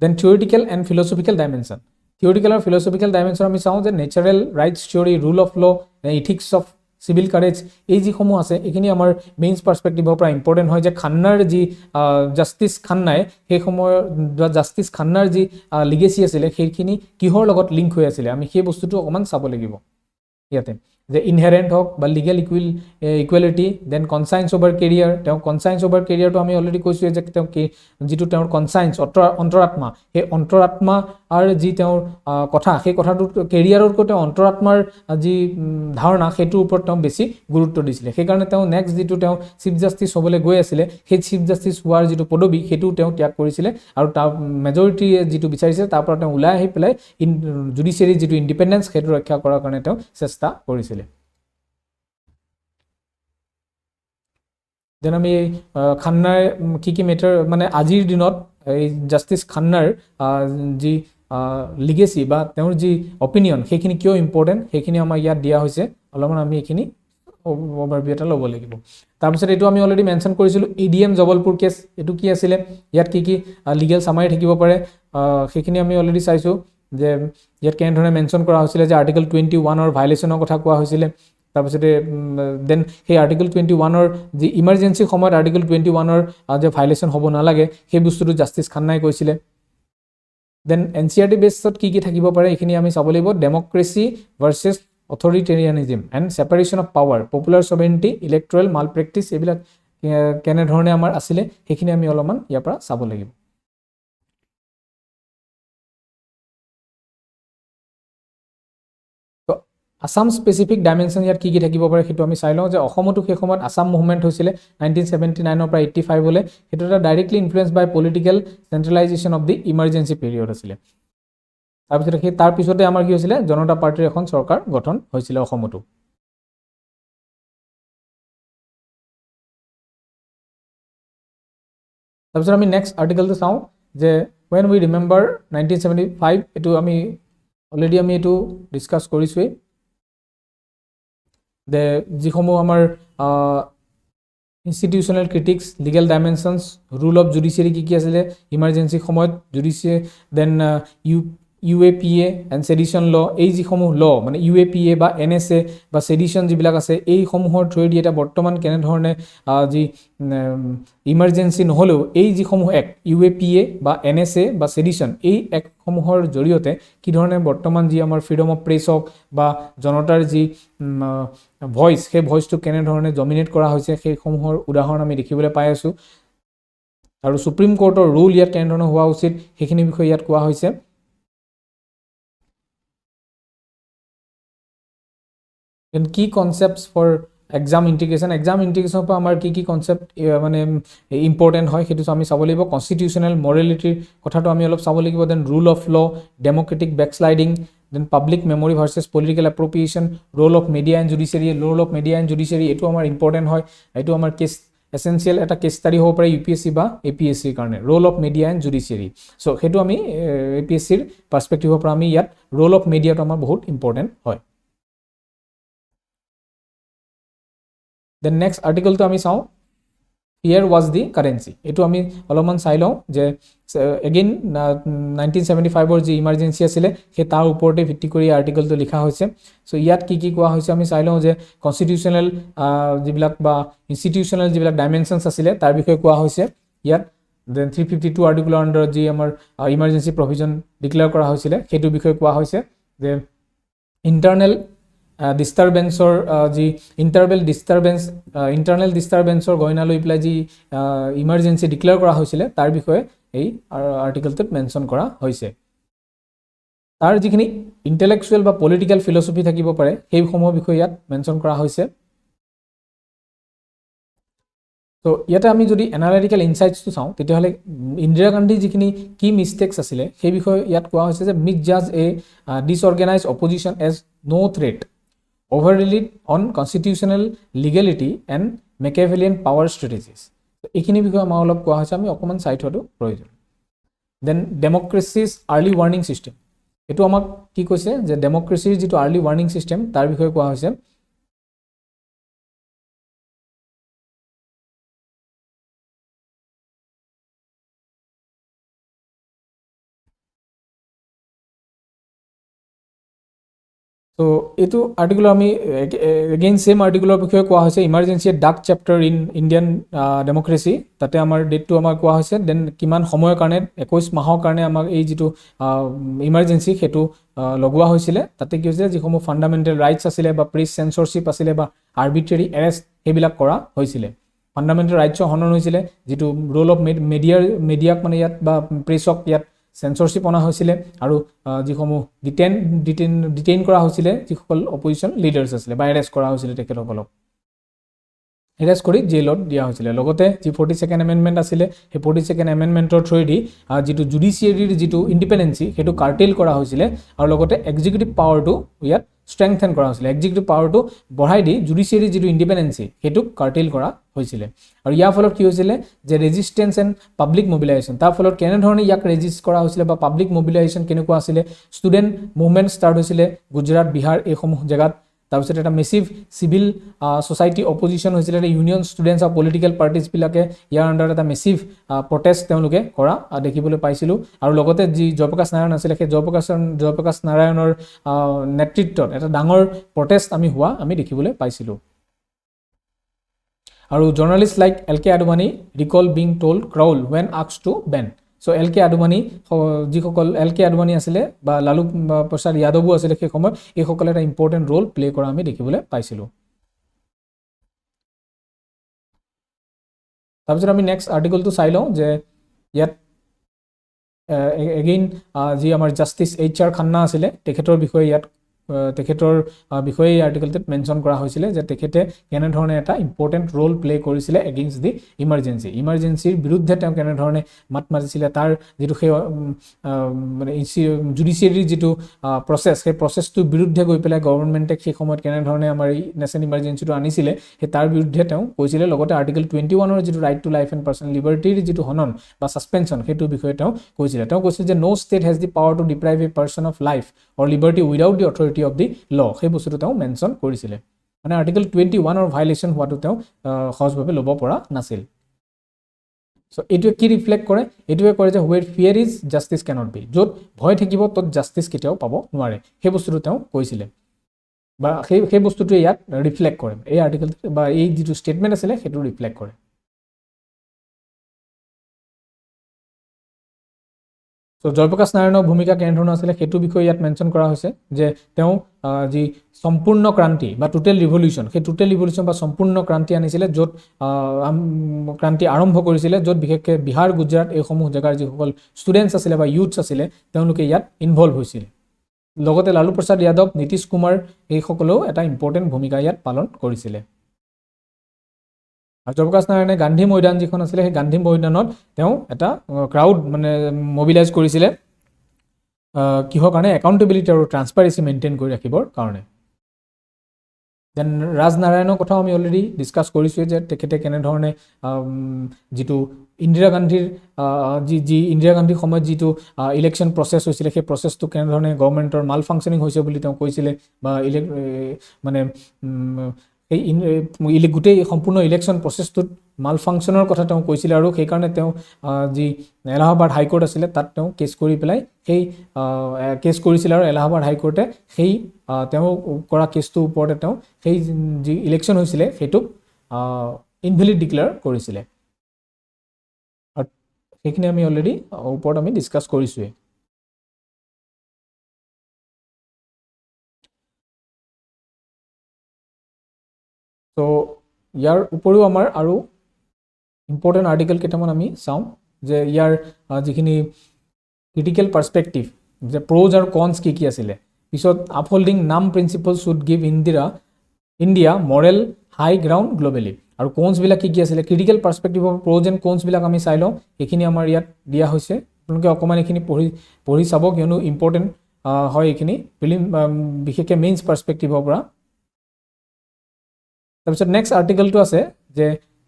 then theoretical and philosophical dimension theoretical আৰু ফিলচফিকেল ডাইমেনশ্যন আমি চাওঁ যে natural rights theory rule of law ethics of civil courage এই যিসমূহ আছে এইখিনি আমাৰ মেইনছ পাৰ্চপেক্টিভৰ পৰা ইম্পৰ্টেণ্ট হয় যে খান্নাৰ যি জাষ্টিছ খান্নাই সেই সময়ৰ জাষ্টিছ খান্নাৰ যি লিগেচি আছিলে সেইখিনি কিহৰ লগত লিংক হৈ আছিলে আমি সেই বস্তুটো অকণমান চাব লাগিব ইয়াতে যে ইনহেৰেণ্ট হওক বা legal equality then conscience over career তেওঁ কনচায়েন্স অভাৰ কেৰিয়াৰটো আমি অলৰেডি কৈছোঁ যে তেওঁ যিটো তেওঁৰ কনচায়েন্স অন্তৰাত্মা সেই অন্তৰাত্মাৰ যি তেওঁৰ কথা সেই কথাটোত কেৰিয়াৰতকৈ তেওঁ অন্তৰাত্মাৰ যি ধাৰণা সেইটোৰ ওপৰত তেওঁ বেছি গুৰুত্ব দিছিলে সেইকাৰণে তেওঁ নেক্সট যিটো তেওঁ চিফ জাষ্টিছ হ'বলৈ গৈ আছিলে সেই চিফ জাষ্টিছ হোৱাৰ যিটো পদবী সেইটো তেওঁ ত্যাগ কৰিছিলে আৰু তাৰ মেজৰিটিয়ে যিটো বিচাৰিছিলে তাৰ পৰা তেওঁ ওলাই আহি পেলাই জুডিচিয়াৰী যিটো ইণ্ডিপেণ্ডেঞ্চ সেইটো ৰক্ষা কৰাৰ কাৰণে তেওঁ চেষ্টা কৰিছিলে দেন আমি খান্নাৰ কি মেটাৰ মানে আজিৰ দিনত এই জাষ্টিছ খান্নাৰ যি লিগেচি বা তেওঁৰ যি অপিনিয়ন সেইখিনি কিয় ইম্পৰ্টেণ্ট সেইখিনি আমাৰ ইয়াত দিয়া হৈছে অলপমান আমি এইখিনি অভাৰভিউ এটা ল'ব লাগিব তাৰপিছত এইটো আমি অলৰেডি মেনশ্যন কৰিছিলোঁ EDM জবলপুৰ কেছ এইটো কি আছিলে ইয়াত কি লিগেল চামাৰি থাকিব পাৰে সেইখিনি আমি অলৰেডি চাইছোঁ যে ইয়াত কেনেধৰণে মেনশ্যন কৰা হৈছিলে যে আৰ্টিকল 21ৰ ভাইলেশ্যনৰ কথা কোৱা হৈছিলে তাৰপিছতে দেন সেই আৰ্টিকল 21ৰ যি ইমাৰ্জেঞ্চি সময়ত আৰ্টিকল 21ৰ যে ভাইলেশ্যন হ'ব নালাগে সেই বস্তুটো জাষ্টিছ খান্নাই কৈছিলে দেন NCERT বেছত কি থাকিব পাৰে এইখিনি আমি চাব লাগিব democracy versus authoritarianism and separation of power popular sovereignty electoral malpractice এইবিলাক কেনেধৰণে আমাৰ আছিলে সেইখিনি আমি অলপমান ইয়াৰ পৰা চাব লাগিব আসাম স্পেচিফিক ডাইমেনশ্যন ইয়াত কি থাকিব পাৰে সেইটো আমি চাই লওঁ যে অসমতো সেই সময়ত আসাম মুভমেণ্ট হৈছিলে 1979ৰ পৰা 85 লৈ সেইটো এটা directly influence by political centralisation of the emergency period আছিলে তাৰপিছতে তাৰ পিছতে আমাৰ কি হৈছিলে জনতা পাৰ্টিৰ এখন চৰকাৰ গঠন হৈছিলে অসমতো তাৰপিছত আমি নেক্সট আৰ্টিকলটো চাওঁ যে when we remember 1975 এইটো আমি অলৰেডি আমি এইটো ডিছকাছ কৰিছোৱেই যে যিসমূহ আমাৰ institutional critics legal dimensions rule of judiciary কি আছিলে ইমাৰ্জেঞ্চি সময়ত judiciary then UAPA and sedition law এই যিসমূহ ল মানে UAPA বা NSA বা ছেডিশ্যন যিবিলাক আছে এইসমূহৰ থ্ৰুৱেদি এটা বৰ্তমান কেনেধৰণে যি ইমাৰ্জেঞ্চি নহ'লেও এই যিসমূহ এক্ট UAPA বা NSA বা ছেডিশ্যন এই এক্টসমূহৰ জৰিয়তে কি ধৰণে বৰ্তমান যি আমাৰ ফ্ৰীডম অফ প্ৰেছ হওক বা জনতাৰ যি ভইচ সেই ভইচটো কেনেধৰণে ডমিনেট কৰা হৈছে সেইসমূহৰ উদাহৰণ আমি দেখিবলৈ পাই আছোঁ আৰু সুপ্ৰিম কোৰ্টৰ ৰুল ইয়াত কেনেধৰণে হোৱা উচিত সেইখিনি বিষয়ে ইয়াত কোৱা হৈছে then key concepts for exam integration পৰা আমাৰ কি কনসেপ্ট মানে ইম্পৰ্টেন্ট হয় সেইটো আমি চাব লাগিব কনস্টিটিউচনেল মৰেলিটিৰ কথাটো আমি অলপ চাব লাগিব then rule of law democratic backsliding then public memory versus political appropriation, role of media and judiciary, এইটো আমাৰ ইম্পৰ্টেণ্ট হয়, এইটো আমাৰ কেছ এছেঞ্চিয়েল এটা কেছ ষ্টাডি হ'ব পাৰে UPSC বা APSCৰ কাৰণে, role of media and judiciary. So' সেইটো আমি APSCৰ পাৰ্চপেক্টিভৰ পৰা আমি ইয়াত ৰোল অফ মিডিয়াটো আমাৰ বহুত ইম্পৰ্টেণ্ট হয়। দেন নেক্সট আৰ্টিকলটো আমি চাওঁ, হিয়াৰ ৱাজ দি কাৰেঞ্চি। এইটো আমি অলপমান চাই লওঁ যে এগেইন 1975ৰ যি ইমাৰ্জেঞ্চি আছিলে সেই তাৰ ওপৰতে ভিত্তি কৰি আৰ্টিকলটো লিখা হৈছে। চ' ইয়াত কি কি কোৱা হৈছে আমি চাই লওঁ যে কনষ্টিটিউশ্যনেল যিবিলাক বা ইনষ্টিটিউশ্যনেল যিবিলাক ডাইমেনশ্যনছ আছিলে তাৰ বিষয়ে কোৱা হৈছে ইয়াত। দেন 352 আৰ্টিকুলৰ আণ্ডাৰত যি আমাৰ ইমাৰ্জেঞ্চি প্ৰভিজন ডিক্লেয়াৰ কৰা হৈছিলে সেইটোৰ বিষয়ে কোৱা হৈছে যে ইণ্টাৰনেল ডিষ্টাৰবেঞ্চৰ যি ইণ্টাৰনেল ডিষ্টাৰবেঞ্চৰ গণনা লৈ পেলাই যি ইমাৰ্জেঞ্চি ডিক্লেয়াৰ কৰা হৈছিলে তাৰ বিষয়ে এই আৰ্টিকলটোত মেনশ্যন কৰা হৈছে। তাৰ যিখিনি ইণ্টেলেকচুৱেল বা পলিটিকেল ফিলচফি থাকিব পাৰে সেইসমূহৰ বিষয়ে ইয়াত মেনশ্যন কৰা হৈছে। ত' ইয়াতে আমি যদি এনালাইটিকেল ইনচাইটছটো চাওঁ তেতিয়াহ'লে ইন্দিৰা গান্ধীৰ যিখিনি কি মিষ্টেকছ আছিলে সেই বিষয়ে ইয়াত কোৱা হৈছে যে misjudge a disorganise opposition as no' threat, over relied on constitutional legality and Machiavellian power strategies. এইখিনি বিষয়ে আমাৰ অলপ কোৱা হৈছে, আমি অকণমান চাই থোৱাটো প্ৰয়োজন। দেন ডেমক্ৰেচিজ আৰ্লি ৱাৰ্ণিং ছিষ্টেম, এইটো আমাক কি কৈছে যে ডেমক্ৰেচিৰ যিটো আৰ্লি ৱাৰ্ণিং ছিষ্টেম তাৰ বিষয়ে কোৱা হৈছে। তো এইটো আৰ্টিকুলৰ আমি এগেইন ছেম আৰ্টিকুলৰ বিষয়ে কোৱা হৈছে emergency dark chapter in Indian democracy. তাতে আমাৰ ডেটটো আমাৰ কোৱা হৈছে, দেন কিমান সময়ৰ কাৰণে 21 মাহৰ কাৰণে আমাক এই যিটো ইমাৰ্জেঞ্চি সেইটো লগোৱা হৈছিলে। তাতে কি হৈছিলে যিসমূহ ফাণ্ডামেণ্টেল ৰাইটছ আছিলে বা প্ৰেছ চেঞ্চৰশ্বিপ আছিলে বা আৰ্বিট্ৰেৰী এৰেষ্ট সেইবিলাক কৰা হৈছিলে। ফাণ্ডামেণ্টেল ৰাইটছৰ হনন হৈছিলে, যিটো ৰোল অফ মিডিয়াক মানে ইয়াত বা প্ৰেছক ইয়াত চেঞ্চৰশ্বিপ অনা হৈছিলে, আৰু যিসমূহ ডিটেইন কৰা হৈছিলে যিসকল অপজিশ্যন লিডাৰ্ছ আছিলে বা এৰেষ্ট কৰা হৈছিলে তেখেতসকলক এৰেষ্ট কৰি জেইলত দিয়া হৈছিলে। লগতে যি 42nd এমেণ্ডমেণ্ট আছিলে সেই 42nd এমেণ্ডমেণ্টৰ থ্ৰুৱেদি যিটো জুডিচিয়াৰীৰ যিটো ইণ্ডিপেণ্ডেঞ্চি সেইটো কাৰ্টেইল কৰা হৈছিলে, আৰু লগতে এক্সিকিউটিভ পাৱাৰটো ইয়াত ষ্ট্ৰেংথেন কৰা হৈছিলে। এক্সিকিউটিভ পাৱাৰটো বঢ়াই দি জুডিচিয়াৰীৰ যিটো ইণ্ডিপেণ্ডেঞ্চি সেইটোক কাৰ্টেইল কৰা হৈছিলে। আৰু ইয়াৰ ফলত কি হৈছিলে যে ৰেজিষ্টেঞ্চ এণ্ড পাব্লিক মবিলাইজেশ্যন, তাৰ ফলত কেনেধৰণে ইয়াক ৰেজিষ্ট কৰা হৈছিলে বা পাব্লিক মবিলাইজেশ্যন কেনেকুৱা আছিলে। ষ্টুডেণ্ট মুভমেণ্ট ষ্টাৰ্ট হৈছিলে গুজৰাট, বিহাৰ এইসমূহ জেগাত। তাৰপিছত এটা মেচিভ চিভিল ছ'চাইটি অপজিশ্যন হৈছিলে, এটা ইউনিয়ন ষ্টুডেণ্টছ আৰু পলিটিকেল পাৰ্টিজবিলাকে ইয়াৰ আণ্ডাৰত এটা মেচিভ প্ৰটেষ্ট তেওঁলোকে কৰা দেখিবলৈ পাইছিলোঁ। আৰু লগতে যি জয়প্ৰকাশ নাৰায়ণ আছিলে সেই জয়প্ৰকাশ নাৰায়ণৰ নেতৃত্বত এটা ডাঙৰ প্ৰটেষ্ট আমি দেখিবলৈ পাইছিলোঁ। আৰু journalist like LK Advani recall being told crawl when আক্স to bend. So' LK Advani যিসকল LK আদৱানী আছিলে বা লালু প্ৰসাদ যাদৱো আছিলে সেই সময়ত, এইসকলে এটা ইম্পৰ্টেণ্ট ৰোল প্লে কৰা আমি দেখিবলৈ পাইছিলোঁ। তাৰপিছত আমি নেক্সট আৰ্টিকলটো চাই লওঁ যে ইয়াত এগেইন যি আমাৰ জাষ্টিছ HR খান্না আছিলে তেখেতৰ বিষয়ে এই আৰ্টিকলটোত মেনশ্যন কৰা হৈছিলে যে তেখেতে কেনেধৰণে এটা ইম্পৰ্টেণ্ট ৰোল প্লে কৰিছিলে এগেইনষ্ট দি ইমাৰ্জেঞ্চিৰ বিৰুদ্ধে তেওঁ কেনেধৰণে মাত মাতিছিলে, তাৰ যিটো সেই মানে জুডিচিয়াৰীৰ যিটো প্ৰচেছ সেই প্ৰচেছটোৰ বিৰুদ্ধে গৈ পেলাই গভৰ্ণমেণ্টে সেই সময়ত কেনেধৰণে আমাৰ এই নেশ্যনেল ইমাৰ্জেঞ্চিটো আনিছিলে সেই তাৰ বিৰুদ্ধে তেওঁ কৈছিলে। লগতে আৰ্টিকল 21ৰ যিটো right to life and personal লিবাৰ্টিৰ যিটো হনন বা ছাছপেনশ্যন সেইটোৰ বিষয়ে তেওঁ কৈছিলে যে no' state has the power to deprive a person of life or liberty without the authority of the law, সেই বস্তুটো তেওঁ মেনশ্যন কৰিছিলে। মানে আৰ্টিকল 21ৰ ভাইলেশ্যন হোৱাটো তেওঁ সহজভাৱে ল'ব পৰা নাছিল। চ' এইটোৱে কি ৰিফ্লেক্ট কৰে, এইটোৱে কৰে যে where fear is justice cannot be, য'ত ভয় থাকিব ত'ত জাষ্টিছ কেতিয়াও পাব নোৱাৰে, সেই বস্তুটো তেওঁ কৈছিলে বা সেই বস্তুটোৱে ইয়াত ৰিফ্লেক্ট কৰে। এই আৰ্টিকল বা এই যিটো ষ্টেটমেণ্ট আছিলে সেইটো ৰিফ্লেক্ট কৰে। চ' জয়প্ৰকাশ নাৰায়ণৰ ভূমিকা কেনেধৰণৰ আছিলে সেইটো বিষয়ে ইয়াত মেনশ্যন কৰা হৈছে যে তেওঁ যি সম্পূৰ্ণ ক্ৰান্তি বা টোটেল ৰিভলিউশ্যন, সেই টোটেল ৰিভলিউশ্যন বা সম্পূৰ্ণ ক্ৰান্তি আনিছিলে, য'ত ক্ৰান্তি আৰম্ভ কৰিছিলে, য'ত বিশেষকৈ বিহাৰ গুজৰাট এইসমূহ জেগাৰ যিসকল ষ্টুডেণ্টছ আছিলে বা ইউথছ আছিলে তেওঁলোকে ইয়াত ইনভলভ হৈছিলে। লগতে লালু প্ৰসাদ যাদৱ, নীতিশ কুমাৰ এইসকলেও এটা ইম্পৰ্টেণ্ট ভূমিকা ইয়াত পালন কৰিছিলে। আৰু জয়প্ৰকাশ নাৰায়ণে গান্ধী মৈদান যিখন আছিলে সেই গান্ধী মৈদানত তেওঁ এটা ক্ৰাউড মানে মবিলাইজ কৰিছিলে কিহৰ কাৰণে একাউণ্টেবিলিটি আৰু ট্ৰান্সপাৰেঞ্চি মেইনটেইন কৰি ৰাখিবৰ কাৰণে দেন ৰাজনাৰায়ণৰ কথাও আমি অলৰেডি ডিছকাছ কৰিছোঁৱে যে তেখেতে কেনেধৰণে যিটো ইন্দিৰা গান্ধীৰ যি ইন্দিৰা গান্ধীৰ সময়ত যিটো ইলেকশ্যন প্ৰচেছ হৈছিলে সেই প্ৰচেছটো কেনেধৰণে গভৰ্ণমেণ্টৰ মাল ফাংচনিং হৈছে বুলি তেওঁ কৈছিলে বা মানে এই গোটেই সম্পূৰ্ণ ইলেকশ্যন প্ৰচেছটোত মাল ফাংচনৰ কথা তেওঁ কৈছিলে আৰু সেইকাৰণে তেওঁ যি এলাহাবাদ হাইকোৰ্ট আছিলে তাত তেওঁ কেছ কৰি পেলাই সেই কেছ কৰিছিলে আৰু এলাহাবাদ হাইকোৰ্টে সেই তেওঁ কৰা কেছটোৰ ওপৰতে তেওঁ সেই যি ইলেকশ্যন হৈছিলে সেইটোক ইনভেলিড ডিক্লেয়াৰ কৰিছিলে আৰু সেইখিনি আমি অলৰেডি ওপৰত আমি ডিছকাছ কৰিছোঁৱেই তো ইয়াৰ উপৰিও আমাৰ আৰু ইম্পৰ্টেণ্ট আৰ্টিকেল কেইটামান আমি চাওঁ যে ইয়াৰ যিখিনি ক্ৰিটিকেল পাৰ্সপেক্টিভ যে প্ৰ'জ আৰু কনছ কি আছিলে পিছত আপহোল্ডিং নাম principle should give India moral high ground globally আৰু কনছবিলাক কি আছিলে ক্ৰিটিকেল পাৰ্সপেক্টিভৰ প্ৰ'জ এণ্ড কনছবিলাক আমি চাই লওঁ এইখিনি আমাৰ ইয়াত দিয়া হৈছে আপোনালোকে অকণমান এইখিনি পঢ়ি চাব কিয়নো ইম্পৰ্টেণ্ট হয় এইখিনি বিশেষকৈ মেইনছ পাৰ্সপেক্টিভৰ পৰা তাৰপিছত নেক্সট আৰ্টিকেলটো আছে যে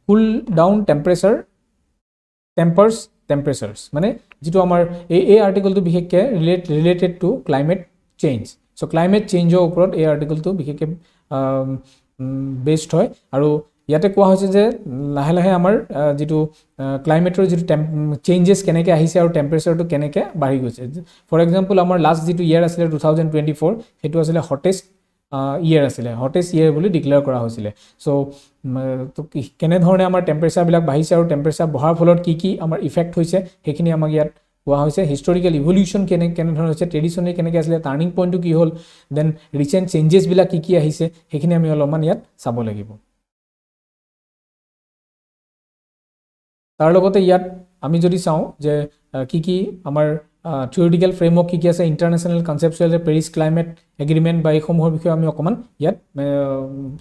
কুল ডাউন টেম্পাৰ্ছ মানে যিটো আমাৰ এই আৰ্টিকেলটো বিশেষকৈ related to climate change so' climate চেঞ্জৰ ওপৰত এই আৰ্টিকেলটো বিশেষকৈ বেছড হয় আৰু ইয়াতে কোৱা হৈছে যে লাহে লাহে আমাৰ যিটো ক্লাইমেটৰ যিটো চেঞ্জেছ কেনেকৈ আহিছে আৰু টেম্পাৰেচাৰটো কেনেকৈ বাঢ়ি গৈছে ফৰ এক্সাম্পল আমাৰ লাষ্ট যিটো ইয়েৰ আছিলে 2024 সেইটো আছিলে হটেষ্ট ইয়েৰ আছিলে হটেষ্ট ইয়েৰ বুলি ডিক্লেয়াৰ কৰা হৈছিলে চ' কেনেধৰণে আমাৰ টেম্পাৰেচাৰবিলাক বাঢ়িছে আৰু টেম্পাৰেচাৰ বঢ়াৰ ফলত কি আমাৰ ইফেক্ট হৈছে সেইখিনি আমাক ইয়াত কোৱা হৈছে হিষ্টৰিকেল ইভলিউশ্যন কেনেধৰণৰ হৈছে ট্ৰেডিশ্যনেলি কেনেকৈ আছিলে টাৰ্ণিং পইণ্টটো কি হ'ল দেন ৰিচেণ্ট চেঞ্জেছবিলাক কি আহিছে সেইখিনি আমি অলপমান ইয়াত চাব লাগিব তাৰ লগতে ইয়াত আমি যদি চাওঁ যে কি আমাৰ থিয়ৰিটিকেল ফ্ৰেমৱৰ্ক কি আছে international conceptual Paris climate agreement বা এইসমূহৰ বিষয়ে আমি অকণমান ইয়াত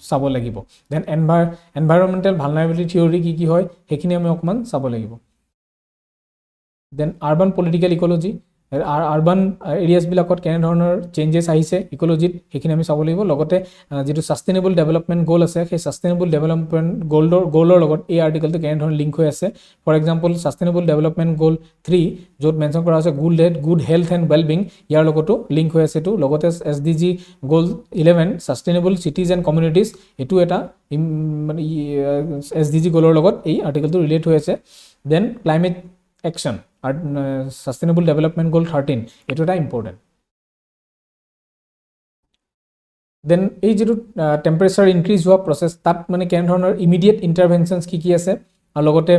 চাব লাগিব দেন এনভাইৰনমেণ্টেল ভালনাৰেবিলিটি থিয়ৰি কি হয় সেইখিনি আমি অকণমান চাব লাগিব then urban political ecology urban এৰিয়াজবিলাকত কেনেধৰণৰ চেঞ্জেছ আহিছে ইক'লজিত সেইখিনি আমি চাব লাগিব লগতে যিটো ছাষ্টেইনেবল ডেভেলপমেণ্ট গ'ল আছে সেই ছাষ্টেইনেবল ডেভেলপমেণ্ট গ'লৰ লগত এই আৰ্টিকেলটো কেনেধৰণে লিংক হৈ আছে ফৰ এক্সাম্পল ছাষ্টেইনেবল ডেভেলপমেণ্ট গ'ল 3 য'ত মেনশ্যন কৰা হৈছে গুড হেল্থ এণ্ড ৱেলবিং ইয়াৰ লগতো লিংক হৈ আছে এইটো লগতে SDG গ'ল 11 ছাষ্টেইনেবল চিটিজ এণ্ড কমিউনিটিজ এইটো এটা মানে SDG গ'লৰ লগত এই আৰ্টিকেলটো ৰিলেট হৈ আছে then climate action sustainable development goal 13 এইটো এটা ইম্পৰ্টেণ্ট দেন এই যিটো টেম্পাৰেচাৰ ইনক্ৰিজ হোৱা প্ৰচেছ তাত মানে কেনেধৰণৰ ইমিডিয়েট ইণ্টাৰভেনশ্যনছ কি আছে আৰু লগতে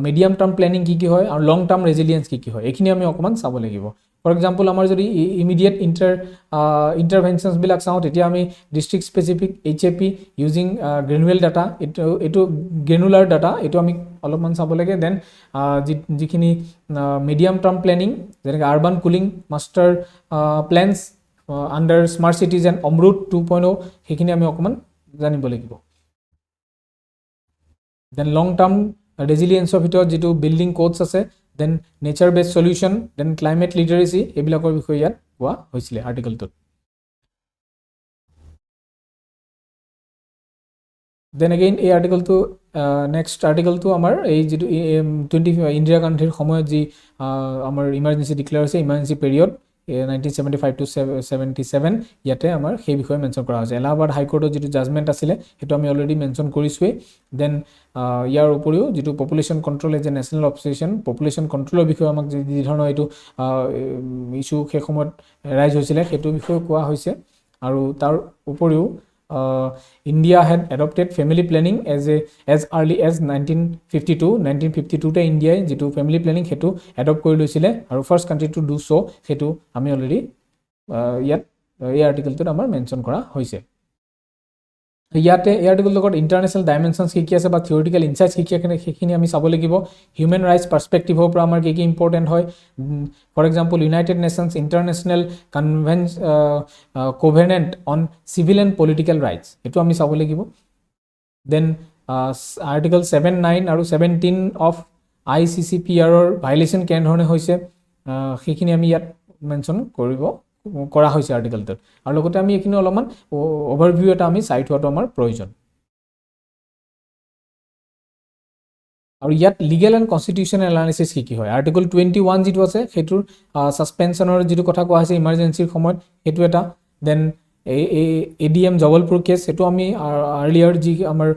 মিডিয়াম টাৰ্ম প্লেনিং কি হয় আৰু লং টাৰ্ম ৰেজিলিয়েঞ্চ কি হয় এইখিনি আমি অকণমান চাব লাগিব ফৰ এক্সাম্পল আমাৰ যদি ইমিডিয়েট ইণ্টাৰভেনশ্যনছবিলাক চাওঁ তেতিয়া আমি district specific HAP using granular data এইটো গ্ৰেনুলাৰ ডাটা এইটো আমি অলপমান চাব লাগে দেন যিখিনি মিডিয়াম টাৰ্ম প্লেনিং যেনেকৈ urban cooling master plans under smart cities and AMRUT 2.0 সেইখিনি আমি অকণমান জানিব লাগিব দেন লং টাৰ্ম ৰেজিলিয়েঞ্চৰ ভিতৰত যিটো বিল্ডিং কোডছ আছে then nature based solution then climate literacy এইবিলাকৰ বিষয়ে ইয়াত কোৱা হৈছিলে আৰ্টিকেলটোত দেন এগেইন এই আৰ্টিকেলটো নেক্সট আৰ্টিকেলটো আমাৰ এই যিটো ইন্দিৰা গান্ধীৰ সময়ত যি আমাৰ ইমাৰ্জেঞ্চি ডিক্লেয়াৰ হৈছে ইমাৰ্জেঞ্চি পিৰিয়ড 1975 to 77 ইয়াতে আমাৰ সেই বিষয়ে মেনশ্যন কৰা হৈছে এলাহাবাদ হাইকোৰ্টৰ যিটো জাজমেণ্ট আছিলে সেইটো আমি অলৰেডি মেনশ্যন কৰিছোঁৱেই দেন ইয়াৰ উপৰিও যিটো population control as a national obsession population কণ্ট্ৰলৰ বিষয়ে আমাক যি ধৰণৰ এইটো ইছ্যু সেই সময়ত ৰাইজ হৈছিলে সেইটো বিষয়ে কোৱা হৈছে আৰু তাৰ উপৰিও India had adopted family planning as early as 1952 ইণ্ডিয়াই যিটো ফেমিলি প্লেনিং সেইটো এডপ্ট কৰি লৈছিলে আৰু ফাৰ্ষ্ট কাণ্ট্ৰি টু ডু চ' সেইটো আমি অলৰেডি ইয়াত এই আৰ্টিকেলটোত আমাৰ মেনশ্যন কৰা হৈছে ইয়াতে এই আৰ্টিকেলৰ লগত ইণ্টাৰনেশ্যনেল ডাইমেনশ্যনছ কি আছে বা থিয়ৰিটিকেল ইনচাইটছ কি সেইখিনি আমি চাব লাগিব হিউমেন ৰাইটছ পাৰ্সপেক্টিভৰ পৰা আমাৰ কি ইম্পৰ্টেণ্ট হয় for example United Nations International Covenant on Civil and Political Rights এইটো আমি চাব লাগিব দেন আৰ্টিকেল 7, 9 আৰু 17 অফ ICCPR ভাইলেশ্যন কেনেধৰণে হৈছে সেইখিনি আমি ইয়াত মেনশ্যন কৰা হৈছে আৰ্টিকেলটোত আৰু লগতে আমি এইখিনি অলপমান অভাৰভিউ এটা আমি চাই থোৱাটো আমাৰ প্ৰয়োজন আৰু ইয়াত লিগেল এণ্ড কনষ্টিটিউচনেল এনালাইচিছ কি হয় আৰ্টিকল 21 যিটো আছে সেইটোৰ ছাছপেনশ্যনৰ যিটো কথা কোৱা হৈছে ইমাৰ্জেঞ্চিৰ সময়ত সেইটো এটা দেন ADM জবলপুৰ কেছ সেইটো আমি আৰ্লিয়াৰ যি আমাৰ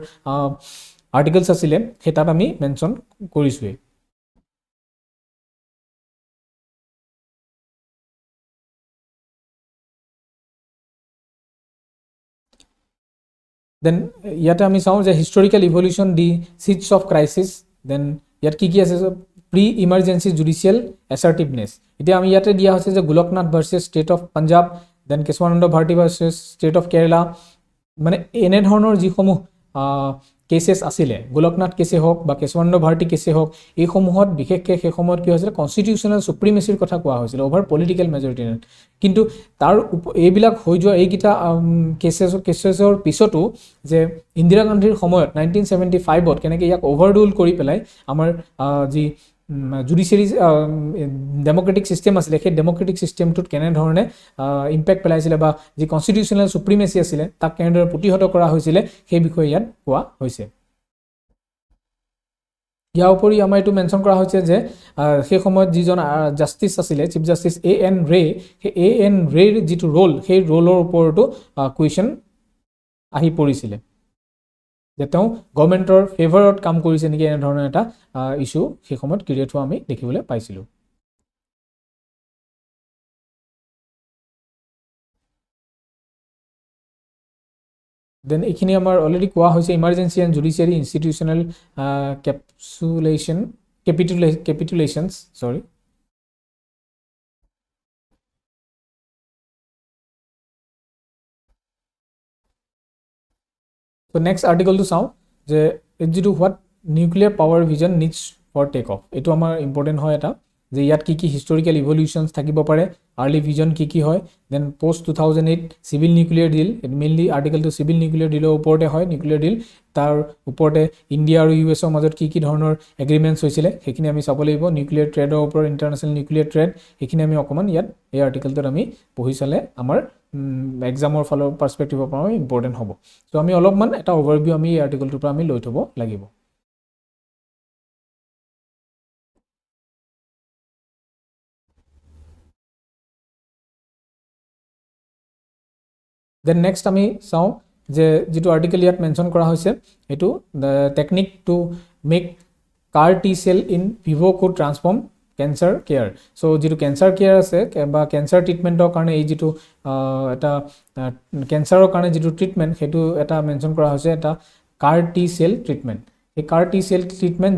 আৰ্টিকলছ আছিলে সেই তাত আমি মেনশ্যন কৰিছোঁৱেই দেন ইয়াতে আমি চাওঁ যে historical evolution the seeds of crisis then ইয়াত কি আছে প্ৰি ইমাৰ্জেঞ্চি জুডিচিয়েল এছাৰ্টিভনেছ এতিয়া আমি ইয়াতে দিয়া হৈছে যে Golaknath versus state of Punjab then Kesavananda Bharati versus state of Kerala মানে এনেধৰণৰ যিসমূহ কেছেছ আছিলে গোলকনাথ কেছে হওক বা কেশৱানন্দ ভাৰতী কেছে হওক এইসমূহত বিশেষকৈ সেই সময়ত কি হৈছিলে কনষ্টিটিউচনেল সুপ্ৰিমেচিৰ কথা কোৱা হৈছিলে অভাৰ পলিটিকেল মেজৰিটি কিন্তু তাৰ এইবিলাক হৈ যোৱা এইকেইটা কেছেছৰ পিছতো যে ইন্দিৰা গান্ধীৰ সময়ত 1975ত কেনেকৈ ইয়াক অভাৰৰুল কৰি পেলাই আমাৰ যি জুডিচিয়াৰী ডেম'ক্ৰেটিক ছিষ্টেম আছিলে সেই ডেম'ক্ৰেটিক ছিষ্টেমটোত কেনেধৰণে ইম্পেক্ট পেলাইছিলে বা যি কনষ্টিটিউচনেল সুপ্ৰিমেচি আছিলে তাক কেনেদৰে প্ৰতিহত কৰা হৈছিলে সেই বিষয়ে ইয়াত কোৱা হৈছে ইয়াৰ উপৰি আমাৰ এইটো মেনশ্যন কৰা হৈছে যে সেই সময়ত যিজন জাষ্টিছ আছিলে চিফ জাষ্টিছ AN ৰে সেই AN ৰেৰ যিটো ৰোল সেই ৰোলৰ ওপৰতো কুৱেশ্যন আহি পৰিছিলে যে তেওঁ গভৰ্ণমেণ্টৰ ফেভাৰত কাম কৰিছে নেকি এনেধৰণৰ এটা ইছ্যু সেই সময়ত ক্ৰিয়েট হোৱা আমি দেখিবলৈ পাইছিলোঁ দেন এইখিনি আমাৰ অলৰেডি কোৱা হৈছে emergency and judiciary institutional capitulations sorry তো নেক্সট আৰ্টিকলটো চাওঁ যে যিটো what nuclear power vision needs for take off এইটো আমাৰ ইম্পৰ্টেণ্ট হয় এটা যে ইয়াত কি হিষ্টৰিকেল ইভলিউশ্যনছ থাকিব পাৰে আৰ্লি ভিজন কি হয় দেন পোষ্ট 2008 চিভিল নিউক্লিয়াৰ ডিল মেইনলি আৰ্টিকেলটো চিভিল নিউক্লিয়াৰ ডিলৰ ওপৰতে হয় নিউক্লিয়াৰ ডিল তাৰ ওপৰতে ইণ্ডিয়া আৰু US মাজত কি ধৰণৰ এগ্ৰিমেণ্টছ হৈছিলে সেইখিনি আমি চাব লাগিব নিউক্লিয়াৰ ট্ৰেডৰ ওপৰত ইণ্টাৰনেশ্যনেল নিউক্লিয়াৰ ট্ৰেড সেইখিনি আমি অকণমান ইয়াত এই আৰ্টিকেলটোত আমি পঢ়ি চালে আমাৰ এক্সামৰ ফালৰ পাৰ্চপেক্টিভৰ পৰা ইম্পৰ্টেণ্ট হ'ব চ' আমি অলপমান এটা অভাৰভিউ আমি এই আৰ্টিকেলটোৰ পৰা আমি লৈ থ'ব লাগিব দেন নেক্সট আমি চাওঁ যে যিটো আৰ্টিকেল ইয়াত মেনশ্যন কৰা হৈছে এইটো technique to make CAR T cell in vivo' could transform cancer care so' যিটো কেঞ্চাৰ কেয়াৰ আছে বা কেঞ্চাৰ ট্ৰিটমেণ্টৰ কাৰণে এই যিটো এটা কেঞ্চাৰৰ কাৰণে যিটো ট্ৰিটমেণ্ট সেইটো এটা মেনশ্যন কৰা হৈছে এটা কাৰ টি চেল ট্ৰিটমেণ্ট এই কাৰ টি চেল ট্ৰিটমেণ্ট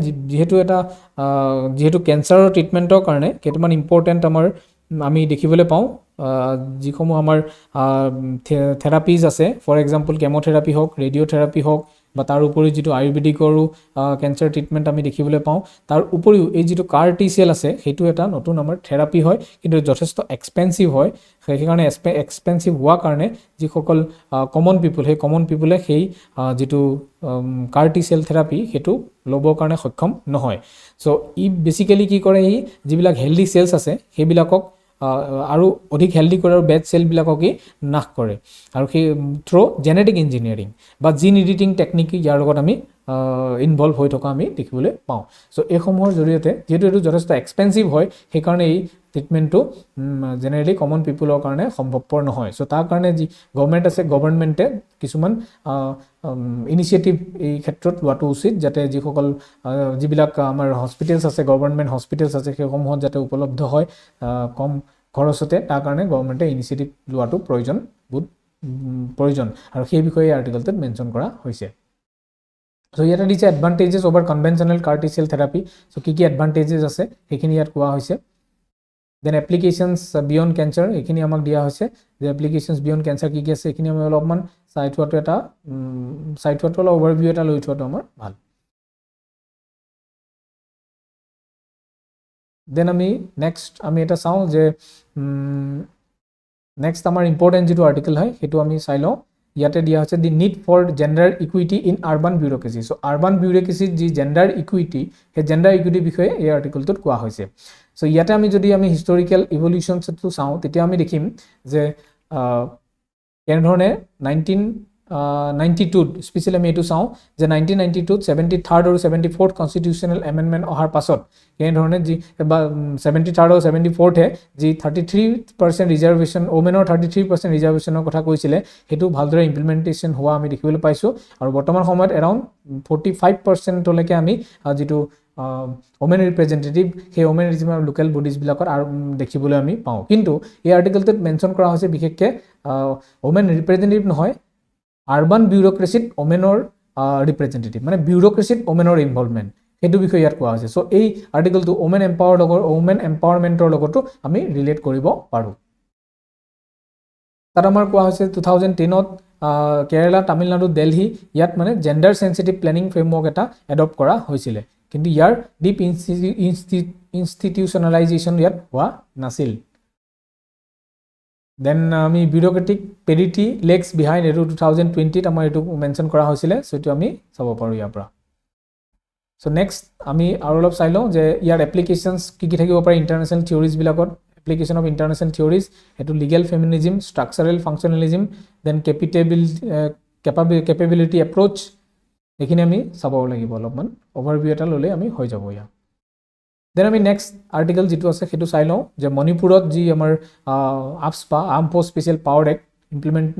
যিহেতু কেঞ্চাৰৰ ট্ৰিটমেণ্টৰ কাৰণে কেইটামান ইম্পৰ্টেণ্ট আমি দেখিবলৈ পাওঁ যিসমূহ আমাৰ থেৰাপিজ আছে ফৰ এক্সাম্পল কেম'থেৰাপি হওক ৰেডিঅ'থেৰাপি হওক বা তাৰ উপৰিও যিটো আয়ুৰ্বেদিকৰো কেঞ্চাৰ ট্ৰিটমেণ্ট আমি দেখিবলৈ পাওঁ তাৰ উপৰিও এই যিটো কাৰ টি চেল আছে সেইটো এটা নতুন আমাৰ থেৰাপি হয় কিন্তু যথেষ্ট এক্সপেঞ্চিভ হয় সেইকাৰণে এক্সপেঞ্চিভ হোৱাৰ কাৰণে যিসকল কমন পিপুল সেই কমন পিপুলে সেই যিটো কাৰ টি চেল থেৰাপি সেইটো ল'বৰ কাৰণে সক্ষম নহয় চ' ই বেচিকেলি কি কৰে ই যিবিলাক হেল্ডি চেলছ আছে সেইবিলাকক আৰু অধিক হেল্ডি কৰে আৰু বেড চেলবিলাককে নাশ কৰে আৰু সেই থ্ৰু জেনেটিক ইঞ্জিনিয়াৰিং বা জিন এডিটিং টেকনিক ইয়াৰ লগত আমি ইনভলভ হৈ থকা আমি দেখিবলৈ পাওঁ চ' এইসমূহৰ জৰিয়তে যিহেতু এইটো যথেষ্ট এক্সপেঞ্চিভ হয় সেইকাৰণে এই ট্ৰিটমেণ্টটো জেনেৰেলি কমন পিপুলৰ কাৰণে সম্ভৱপৰ নহয় চ' তাৰ কাৰণে যি গভৰ্ণমেণ্ট আছে গভৰ্ণমেণ্টে কিছুমান ইনিচিয়েটিভ এই ক্ষেত্ৰত লোৱাটো উচিত যাতে যিবিলাক আমাৰ হস্পিটেলছ আছে গভৰ্ণমেণ্ট হস্পিটেলছ আছে সেইসমূহত যাতে উপলব্ধ হয় কম খৰচতে তাৰ কাৰণে গভৰ্ণমেণ্টে ইনিচিয়েটিভ লোৱাটো প্ৰয়োজন আৰু সেই বিষয়ে এই আৰ্টিকেলটোত মেনশ্যন কৰা হৈছে চ' ইয়াতে দিছে এডভান্টেজেছ অভাৰ কনভেনশ্যনেল কাৰ টি চেল থেৰাপি চ' কি এডভান্টেজেছ আছে সেইখিনি ইয়াত কোৱা হৈছে দেন এপ্লিকেশ্যনছ বিয়ণ্ড কেঞ্চাৰ এইখিনি আমাক দিয়া হৈছে যে এপ্লিকেশ্যনছ বিয়ণ্ড কেঞ্চাৰ কি আছে এইখিনি আমি অলপমান চাই থোৱাটো অলপ অভাৰভিউ এটা লৈ থোৱাটো আমাৰ ভাল দেন আমি নেক্সট এটা চাওঁ যে নেক্সট আমাৰ ইম্পৰ্টেণ্ট যিটো আৰ্টিকেল হয় সেইটো আমি চাই লওঁ ইয়াতে দিয়া হৈছে the need for gender equity in urban bureaucracy so' urban বিউৰ'ক্ৰেচিত যি জেণ্ডাৰ ইকুইটি সেই জেণ্ডাৰ ইকুইটিৰ বিষয়ে এই আৰ্টিকলটোত কোৱা হৈছে চ' ইয়াতে আমি যদি আমি হিষ্টৰিকেল ইভলিউশ্যনটো চাওঁ তেতিয়া আমি দেখিম যে কেনেধৰণে 1992 স্পেচিয়েলি আমি এইটো চাওঁ যে 1992 73rd আৰু 74th কনষ্টিটিউচনেল এমেণ্ডমেণ্ট অহাৰ পাছত কেনেধৰণে যি 73rd আৰু 74th যি 33% ৰিজাৰ্ভেশ্যন ওমেনৰ 33% ৰিজাৰ্ভেশ্যনৰ কথা কৈছিলে সেইটো ভালদৰে ইমপ্লিমেণ্টেশ্যন হোৱা আমি দেখিবলৈ পাইছোঁ আৰু বৰ্তমান সময়ত এৰাউণ্ড 45%লৈকে আমি যিটো ওমেন ৰিপ্ৰেজেণ্টেটিভ সেই ওমেন লোকেল বডিজবিলাকত আৰু দেখিবলৈ আমি পাওঁ কিন্তু এই আৰ্টিকলটোত মেনশ্যন কৰা হৈছে বিশেষকৈ ওমেন ৰিপ্ৰেজেণ্টেটিভ নহয় আৰ্বান বিউৰ'ক্ৰেচিত ওমেনৰ ৰিপ্ৰেজেণ্টেটিভ মানে বিউৰ'ক্ৰেচিত ওমেনৰ ইনভলভমেণ্ট সেইটো বিষয়ে ইয়াত কোৱা হৈছে চ' এই আৰ্টিকলটো ওমেন এম্পাৱাৰমেণ্টৰ লগতো আমি ৰিলেট কৰিব পাৰোঁ তাত আমাৰ কোৱা হৈছে 2010ত কেৰালা তামিলনাডু দিল্লী ইয়াত মানে জেণ্ডাৰ চেনচিটিভ প্লেনিং ফ্ৰেমৱৰ্ক এটা এডপ্ট কৰা হৈছিলে কিন্তু ইয়াৰ ডিপ ইনষ্টিটিউচনেলাইজেশ্যন ইয়াত হোৱা নাছিল দেন আমি বিউৰ'ক্ৰেটিক পেৰিটি লেগছ বিহাইণ্ড এইটো 2020ত আমাৰ এইটো মেনশ্যন কৰা হৈছিলে চ' এইটো আমি চাব পাৰোঁ ইয়াৰ পৰা চ' নেক্সট আমি আৰু অলপ চাই লওঁ যে ইয়াৰ এপ্লিকেশ্যনছ কি থাকিব পাৰে ইণ্টাৰনেশ্যনেল থিয়ৰিজবিলাকত এপ্লিকেশ্যন অফ ইণ্টাৰনেশ্যনেল থিয়ৰিজ সেইটো legal feminism structural functionalism then capability approach এইখিনি আমি চাব লাগিব অলপমান অভাৰভিউ এটা ল'লে আমি হৈ যাব ইয়াত দেন আমি নেক্সট আৰ্টিকল যিটো আছে সেইটো চাই লওঁ যে মণিপুৰত যি আমাৰ AFSPA arm force special power act implement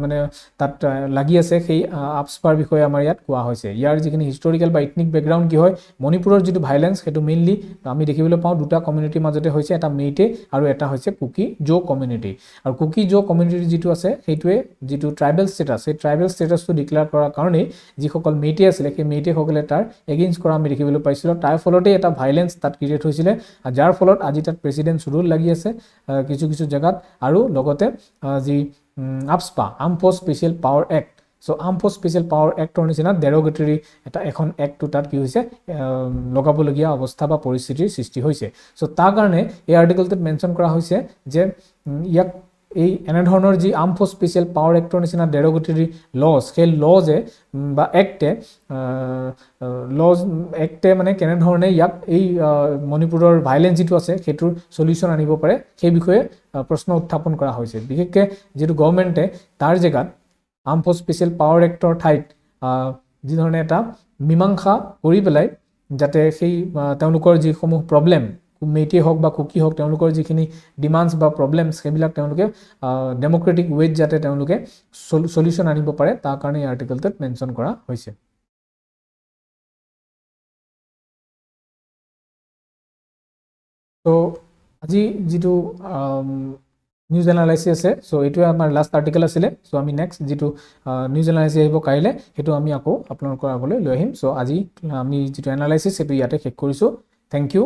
মানে তাত লাগি আছে সেই আপস্পাৰ বিষয়ে আমাৰ ইয়াত কোৱা হৈছে ইয়াৰ যিখিনি হিষ্টৰিকেল বা ইথনিক বেকগ্ৰাউণ্ড কি হয় মণিপুৰৰ যিটো ভাইলেঞ্চ সেইটো মেইনলি আমি দেখিবলৈ পাওঁ দুটা কমিউনিটিৰ মাজতে হৈছে এটা মেইটে আৰু এটা হৈছে কুকি জো কমিউনিটি আৰু কুকি জো কমিউনিটি যিটো আছে সেইটোৱে যিটো ট্ৰাইবেল ষ্টেটাছ সেই ট্ৰাইবেল ষ্টেটাছটো ডিক্লেয়াৰ কৰাৰ কাৰণেই যিসকল মেইটে আছিলে সেই মেইটেসকলে তাৰ এগেইনষ্ট কৰা আমি দেখিবলৈ পাইছিলোঁ তাৰ ফলতেই এটা ভাইলেঞ্চ তাত ক্ৰিয়েট হৈছিলে যাৰ ফলত আজি তাত প্ৰেচিডেণ্ট ৰুল লাগি আছে কিছু কিছু জেগাত আৰু লগতে যি AFSPA arm force special power act so' arm force special power এক্টৰ নিচিনা ডেৰগেটৰী এখন এক্টটো তাত কি হৈছে লগাবলগীয়া অৱস্থা বা পৰিস্থিতিৰ সৃষ্টি হৈছে চ' তাৰ কাৰণে এই আৰ্টিকলটোত মেনশ্যন কৰা হৈছে যে ইয়াক এই এনেধৰণৰ যি আৰ্ম ফ'ৰ্চ স্পেচিয়েল পাৱাৰ এক্টৰ নিচিনা ডেৰগেটৰী লজ সেই লজে বা এক্টে মানে কেনেধৰণে ইয়াক এই মণিপুৰৰ ভাইলেঞ্চ যিটো আছে সেইটোৰ চলিউশ্যন আনিব পাৰে সেই বিষয়ে প্ৰশ্ন উত্থাপন কৰা হৈছে বিশেষকৈ যিটো গভৰ্ণমেণ্টে তাৰ জেগাত arm force special power actor ঠাইত যিধৰণে এটা মীমাংসা কৰি পেলাই যাতে সেই তেওঁলোকৰ যিসমূহ প্ৰব্লেম মেইটে হওক বা কুকি হওক তেওঁলোকৰ যিখিনি ডিমাণ্ডছ বা প্ৰব্লেমছ সেইবিলাক তেওঁলোকে ডেম'ক্ৰেটিক ৱেত যাতে তেওঁলোকে চলিউশ্যন আনিব পাৰে তাৰ কাৰণে এই আৰ্টিকলটোত মেনশ্যন কৰা হৈছে ত' আজি যিটো নিউজ এনালাইচিছ আছে চ' এইটোৱে আমাৰ লাষ্ট আৰ্টিকল আছিলে চ' আমি নেক্সট যিটো নিউজ এনালাইচিছ আহিব কাইলৈ সেইটো আমি আকৌ আপোনালোকৰ আগলৈ লৈ আহিম চ' আজি আমি যিটো এনালাইচিছ সেইটো ইয়াতে শেষ কৰিছোঁ থেংক ইউ